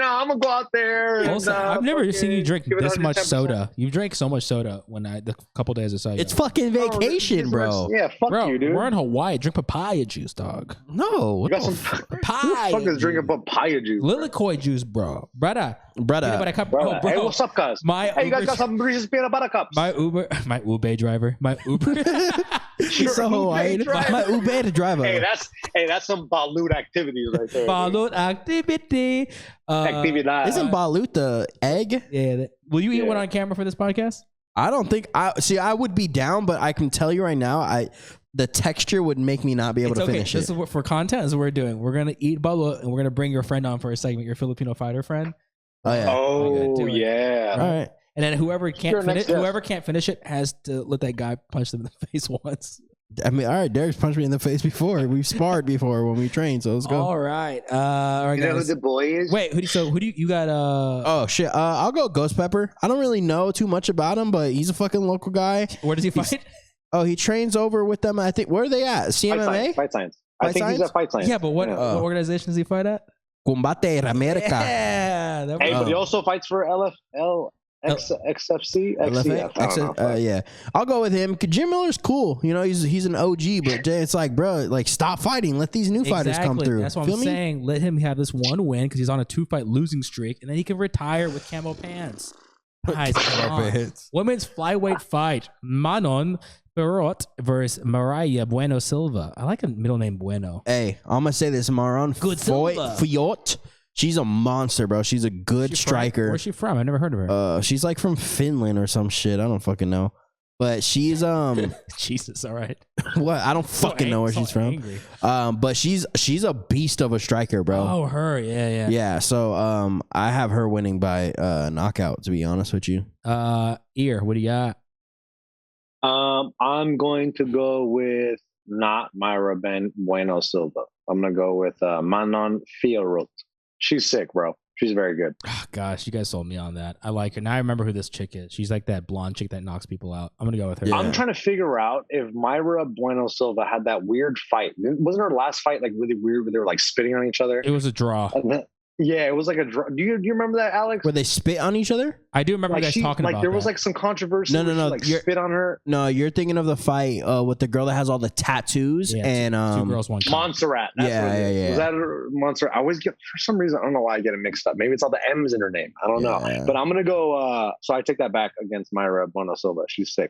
I'm gonna go out there. And,
Also, I've never seen you drink
give it
this much
110%.
soda. You drank so much soda when the couple days I saw you.
It's fucking vacation, bro.
Yeah, fuck
Bro,
you, dude.
we're in Hawaii. Drink papaya juice, dog.
No, what
You got
the
some. Who the
Papaya.
fuck is drinking papaya juice?
Lilikoi juice, bro. Brother.
brother?
Peanut butter cup.
Bro,
Oh, bro.
hey, what's up, cuz? Hey, you guys got some Reese's peanut butter cups?
My Uber driver. My Uber.
He's so Hawaiian. My Uber driver.
Hey, that's some balut activities right there.
Balut activity.
Actividad.
Isn't balut the egg?
Yeah. Will you eat
Yeah.
one on camera for this podcast?
I don't think I would be down, but I can tell you right now, the texture would make me not be able
It's
to
okay.
finish
This
it.
is what for content is what we're doing. We're gonna eat balut and we're gonna bring your friend on for a segment. Your Filipino fighter friend.
Oh yeah.
Oh
do it.
yeah.
All right.
And then whoever can't
Sure, next
finish it has to let that guy punch them in the face once.
I mean, all right. Derek's punched me in the face before. We've sparred before when we trained, so let's go.
All right. All right,
You know who
guys.
the boy is?
Wait, who do you got?
Oh shit. I'll go Ghost Pepper. I don't really know too much about him, but he's a fucking local guy.
Where does he fight?
Oh, he trains over with them. I think. Where are they at? CMMA?
Fight Science. I
Fight
think he's
Science?
at Fight Science.
Yeah, but what organization does he fight at?
Combate America.
Yeah. That
Hey,
was-
but he also fights for XFC. XCF. I don't know.
Yeah, I'll go with him. 'Cause Jim Miller's cool. You know, he's an OG, but it's like, bro, like stop fighting. Let these new fighters come
Exactly.
through.
That's what
Feel
I'm
me?
saying. Let him have this one win because he's on a 2-fight losing streak, and then he can retire with camo pants. Guys, come on. Women's flyweight fight: Manon Perot versus Mariah Bueno Silva. I like a middle name Bueno.
Hey, I'm gonna say this, Maron.
Good Silva.
Fiot. She's a monster, bro. She's a good striker.
Where's she from? I never heard of her.
She's like from Finland or some shit. I don't fucking know. But she's
Jesus, all right.
what? I don't fucking know where she's from.
Angry.
But she's a beast of a striker, bro.
Oh, her. Yeah.
Yeah, so I have her winning by knockout, to be honest with you.
Ear, what do you got?
I'm going to go with not Myra Bueno Silva. I'm gonna go with Manon Fiorot. She's sick, bro. She's very good.
Oh, gosh, you guys sold me on that. I like her. Now I remember who this chick is. She's like that blonde chick that knocks people out. I'm gonna go with her.
Yeah.
I'm trying to figure out if Myra Bueno Silva had that weird fight. Wasn't her last fight like really weird where they were like spitting on each other?
It was a draw.
Yeah, it was like a draw. Do you remember that, Alex?
Where they spit on each other?
I do remember
Like
you guys talking
like
about
there was
that.
like some controversy.
No,
where
no,
she,
no,
like
you're-
spit on her.
No, you're thinking of the fight with the girl that has all the tattoos
Yeah,
and
two girls, one cup.
Montserrat. That's
Yeah,
what it is.
yeah.
Was that her, Montserrat? I always get, for some reason, I don't know why I get it mixed up. Maybe it's all the M's in her name. I don't know.
Yeah.
But I'm gonna go. So I take that back against Myra Bueno Silva. She's sick.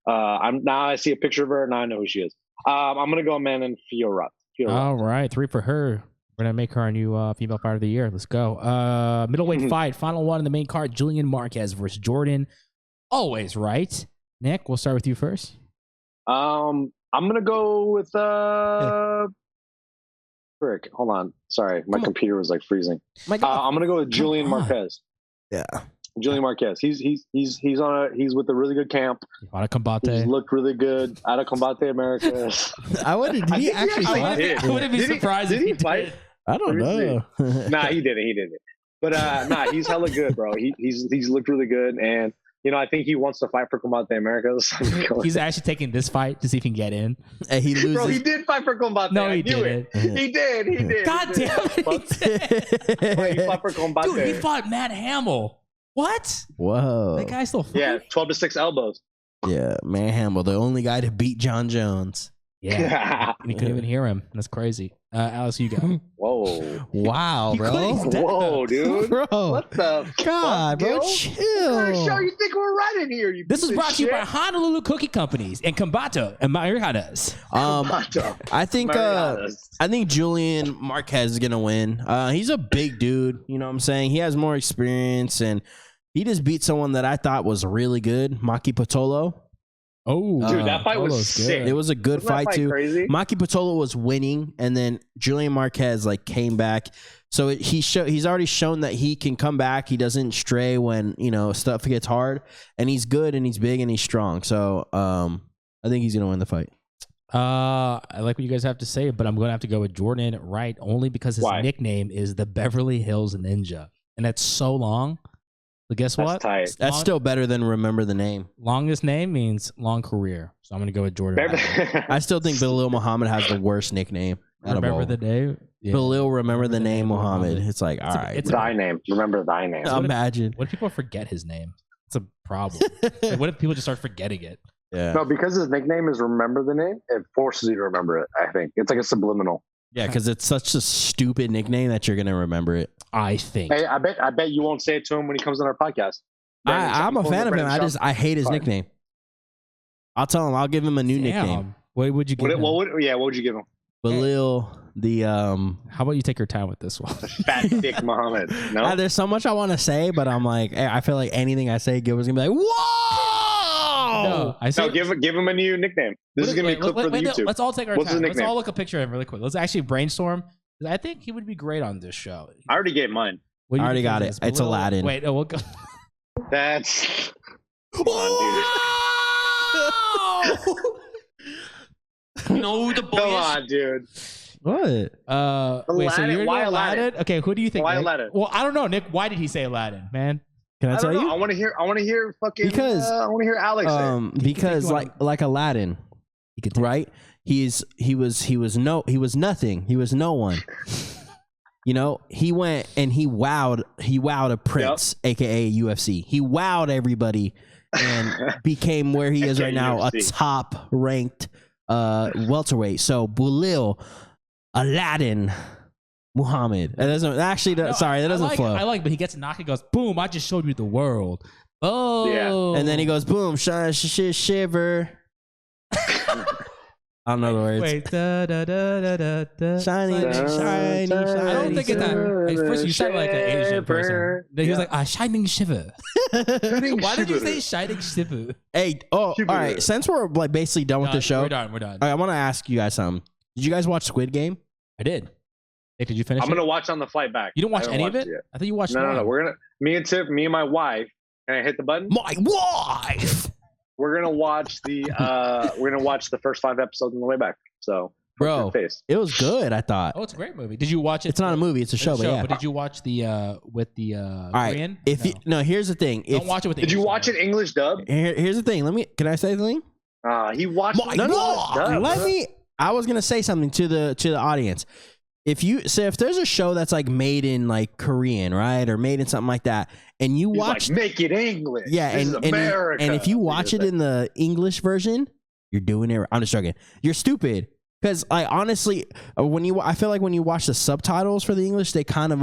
Now I see a picture of her. Now I know who she is. I'm gonna go Manon Fiorot.
All right, 3 for her. We're going to make her our new female fighter of the year. Let's go. Middleweight fight, final one in the main card, Julian Marquez versus Jordan. Always right. Nick, we'll start with you first.
I'm gonna go with frick. Hold on. Sorry, my computer was like freezing.
My God.
I'm gonna go with Julian Marquez.
Yeah.
Julian Marquez. He's with a really good camp.
Out of
He's
Combate.
looked really good. Out of Combate America.
I wouldn't. Did he
think he
actually
actually
fight?
did.
I wouldn't be
Did he-
surprised
did
if
he
he
fight?
did.
I don't know.
Nah, he didn't. But he's hella good, bro. He's looked really good, and I think he wants to fight for Combate Americas.
He's actually taking this fight to see if he can get in.
And he loses.
Bro, he did fight for Combate.
No,
I
he
knew it.
didn't.
He did.
God
He
damn
did.
it. He did.
He fought for Combate.
Dude, he fought Matt Hamill. What?
Whoa.
That guy still fight?
Yeah, 12-6 elbows.
Yeah, man, Hamill, the only guy to beat Jon Jones.
Yeah. And you couldn't even hear him. That's crazy. Alice, you go.
Whoa.
Wow,
He
bro.
couldn't-
Whoa, dude.
Bro.
What the
God,
fuck,
bro,
Gil? What kind of show
chill.
you think we're running here? You
This
piece
was
of
brought to you
shit?
by Honolulu Cookie Companies and Combato and Marianas.
I think Julian Marquez is gonna win. He's a big dude, you know what I'm saying? He has more experience, and he just beat someone that I thought was really good, Maki Patolo.
Oh,
Dude, that fight was
Polo's
sick.
It was a good
Wasn't that
fight
fight
too.
crazy?
Maki Patolo was winning, and then Julian Marquez came back. So he's already shown that he can come back. He doesn't stray when stuff gets hard, and he's good and he's big and he's strong. So I think he's gonna win the fight.
I like what you guys have to say, but I'm going to have to go with Jordan Wright only because his
Why?
nickname is the Beverly Hills Ninja, and that's so long. But guess
That's
what?
tight.
That's still better than remember the name.
Longest name means long career, so I'm going to go with Jordan Wright.
I still think Bilal Muhammad has the worst nickname. out of
Remember
all.
the day? Yeah.
Bilal, remember the name Muhammad. It's like, all right.
it's
Thy name. Remember thy name.
Imagine.
What if people forget his name? It's a problem. Like, what if people just start forgetting it?
Yeah.
No, because his nickname is Remember the Name, it forces you to remember it, I think. It's like a subliminal.
Yeah, because it's such a stupid nickname that you're going to remember it.
I think.
Hey, I bet you won't say it to him when he comes on our podcast.
I'm a fan of him. I hate his nickname. I'll tell him. I'll give him a new nickname.
What would you give him?
What would you give him?
Bilal, the
How about you take your time with this one?
Fat Dick Muhammad. No?
there's so much I want to say, but I'm like, I feel like anything I say, Gilbert's gonna be like, whoa!
No, I say,
give him a new nickname. This is gonna be a clip for the YouTube.
Let's all take our
What's his
time. Let's
nickname?
all look a picture of him really quick. Let's actually brainstorm. I think he would be great on this show.
I already gave mine.
What do you
I already
think
got
his
it.
is?
It's
We'll-
Aladdin.
Wait, no, we'll go.
That's come on, dude.
No, the boy.
Come on, dude.
What?
Wait, so
Aladdin?
you're
Why
Aladdin?
Aladdin?
Okay, who do you think?
Why
Nick?
Aladdin?
Well, I don't know, Nick. Why did he say Aladdin, man?
Can I
I
tell
don't know.
you?
I want to hear fucking.
Because,
I want to hear Alex. say it.
Because like Aladdin, right? He was nothing. He was no one. He went and he wowed a prince, aka UFC. He wowed everybody and became where he is right now, a
UFC.
top ranked welterweight. So Bilal, Aladdin, Muhammad. That doesn't actually. That doesn't flow.
I like, but he gets knocked and goes, boom! I just showed you the world. Oh,
Yeah.
And then he goes, boom, shiver. I don't know the words.
Wait, da, da, da, da, da, da.
Shiny, shiny,
I don't think it's that. At first, you sounded like an Asian person. Then he was
Yeah.
like, shining shiver. Why did you say shining shiver?
Hey, all right. Since we're like basically done with the show,
We're done.
all right, I want to ask you guys something. Did you guys watch Squid Game?
I did. Hey, did you finish
I'm
it?
gonna watch on the flight back.
You didn't watch
I haven't
any of
watched
it?
yet.
I thought you watched
No.
one.
We're gonna me and my wife. Can I hit the button?
My wife,
We're gonna watch the first 5 episodes on the way back. So,
bro,
face.
it was good. I thought
Oh, it's a great movie. Did you watch it?
it's not a movie; it's a show. But yeah,
But did you watch the with the
all right.
Korean?
If
no.
here's the thing.
Don't watch it with the
Did you
English
watch
dub.
it English dub?
Here's the thing. Can I say something?
He watched.
No. Let me. I was gonna say something to the audience. If there's a show that's like made in like Korean, right, or made in something like that, and you
He's
watch,
like, make it English.
yeah,
This is America.
and if you watch it in the English version, you're doing it. I'm just joking. You're stupid. Because like honestly, I feel like when you watch the subtitles for the English, they kind of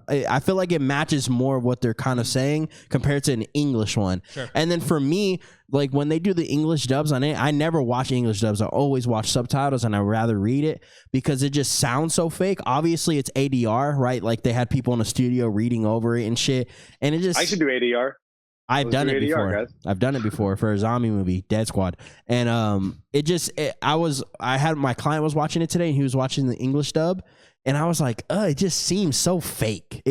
I feel like it matches more of what they're kind of saying compared to an English one.
Sure.
And then for me, like when they do the English dubs on it, I never watch English dubs. I always watch subtitles, and I rather read it because it just sounds so fake. Obviously, it's ADR, right? Like they had people in the studio reading over it and shit, and it just
I should do ADR.
I've done it
do ADR,
before.
guys.
I've done it before for a zombie movie, Dead Squad. And I had my client was watching it today, and he was watching the English dub, and I was like, it just seems so fake.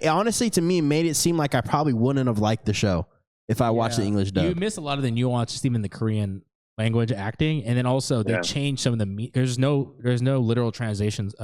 Honestly, to me, it made it seem like I probably wouldn't have liked the show if I watched the English dub.
You miss a lot of the nuance just even in the Korean language acting, and then also they changed some of the there's no literal translations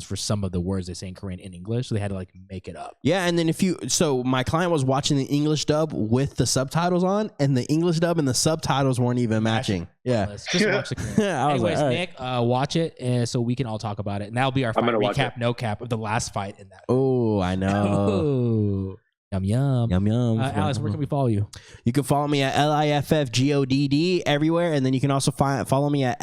for some of the words they say in Korean in English, so they had to like make it up.
Yeah, and then so my client was watching the English dub with the subtitles on, and the English dub and the subtitles weren't even matching. Yeah,
Just watch the Korean.
I was
Anyways,
like, all right.
Nick, watch it so we can all talk about it, and that'll be our fight
gonna watch
recap, no cap of the last fight in that.
Oh, I know.
Oh, yum yum.
Yum yum.
Alex, where can we follow you?
You can follow me at LIFFGODD everywhere, and then you can also follow me at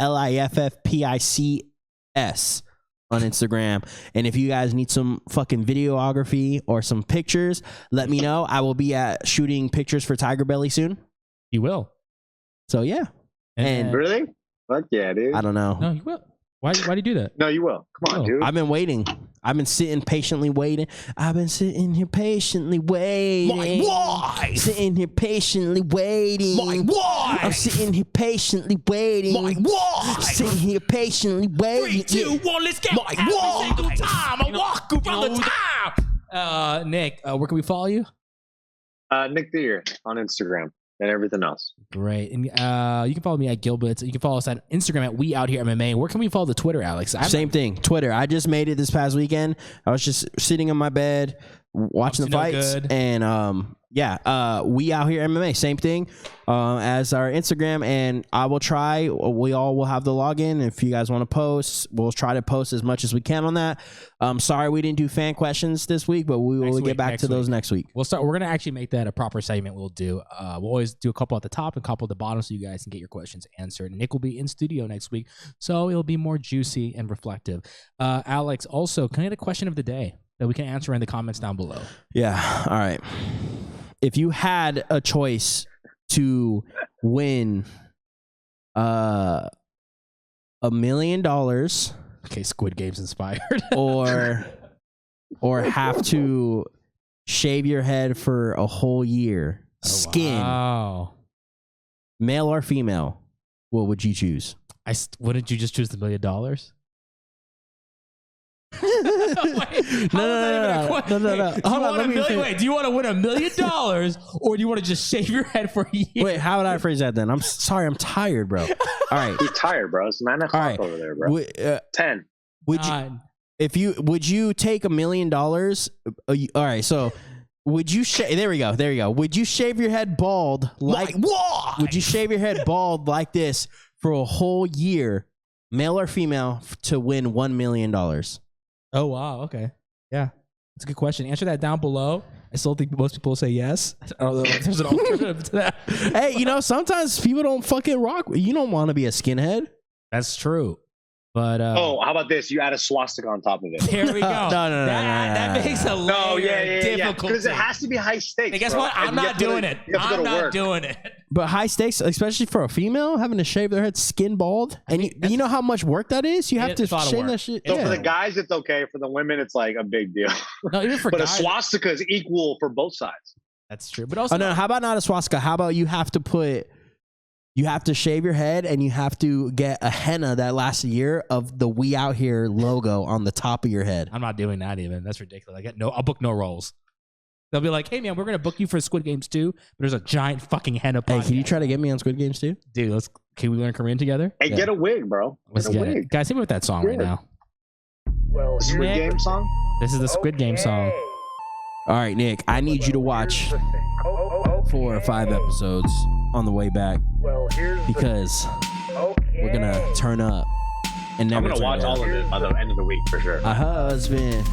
LIFFPICS on Instagram. And if you guys need some fucking videography or some pictures, let me know. I will be shooting pictures for Tiger Belly soon.
You will.
So yeah, and
Really? Fuck yeah, dude.
I don't know.
No, you will. Why do you do that?
No, you will. Come on,
Oh.
dude.
I've been waiting. I've been sitting patiently waiting. I've been sitting here patiently waiting.
My wife!
Sitting here patiently waiting.
My wife!
I'm sitting here patiently waiting.
My wife!
Sitting here patiently waiting.
3, 2, 1, let's go.
My
Every
wife!
single time I walk around the town. Nick, where can we follow you?
Nick the Ear on Instagram and everything else.
Great. And you can follow me at Gilbert. You can follow us at Instagram at We Out Here MMA. Where can we follow the Twitter, Alex?
Same thing. Twitter. I just made it this past weekend. I was just sitting in my bed watching the
Up to no
fights,
good.
and We Out Here MMA. Same thing as our Instagram, and I will try. We all will have the login. If you guys want to post, we'll try to post as much as we can on that. Sorry we didn't do fan questions this week, but we will get back to those next week.
We're gonna actually make that a proper segment. We'll do. We'll always do a couple at the top and a couple at the bottom, so you guys can get your questions answered. Nick will be in studio next week, so it'll be more juicy and reflective. Alex, also, can I get a question of the day that we can answer in the comments down below?
Yeah. All right. If you had a choice to win $1 million
Okay, Squid Game's inspired.
or have to shave your head for a whole year, skin,
Wow.
male or female, what would you choose?
Wouldn't you just choose the $1 million?
No. Hold on, let me finish.
Wait, do you want to win $1 million or do you want to just shave your head for a year?
Wait, how would I phrase that then? I'm sorry, I'm tired, bro. All right.
He's tired, bro. It's 9 o'clock
right.
over there, bro. 10.
Would you take $1 million? All right, so would you there we go. Would you shave your head bald would you shave your head bald like this for a whole year, male or female, to win $1 million?
Oh, wow. Okay. Yeah. That's a good question. Answer that down below. I still think most people say yes. I don't know if there's an alternative to that.
Hey, sometimes people don't fucking rock. You don't want to be a skinhead.
That's true. But
how about this? You add a swastika on top of it.
there we go.
No.
That makes a layer difficult.
Because it has to be high stakes.
Hey, guess
bro.
what? I'm not doing it. I'm not doing it.
But high stakes, especially for a female, having to shave their head skin bald, and you know how much work that is. You have to shave that shit.
So for the guys, it's okay. For the women, it's like a big deal.
No, even for
but
guys,
a swastika is equal for both sides.
that's true. But also,
Oh no! How about not a swastika? How about you have to shave your head and you have to get a henna that lasts a year of the "We Out Here" logo on the top of your head.
I'm not doing that even. That's ridiculous. I'll book no roles. They'll be like, hey man, we're gonna book you for Squid Games 2, but there's a giant fucking henna.
Hey, can you try to get me on Squid Games too?
Dude, can we learn Korean together?
Hey, get a wig, bro.
Let's get it. Guys, hit me with that song right now.
Well,
Squid Game song?
This is the Squid Game song.
All right, Nick, I need you to watch 4 or 5 episodes on the way back because we're gonna turn up. And
I'm gonna watch all of it by the end of the week for sure.
My husband.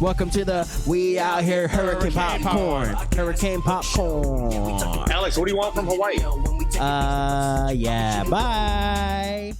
Welcome to the We Out Here Hurricane Popcorn. Hurricane Popcorn.
Alex, what do you want from Hawaii?
Yeah, bye.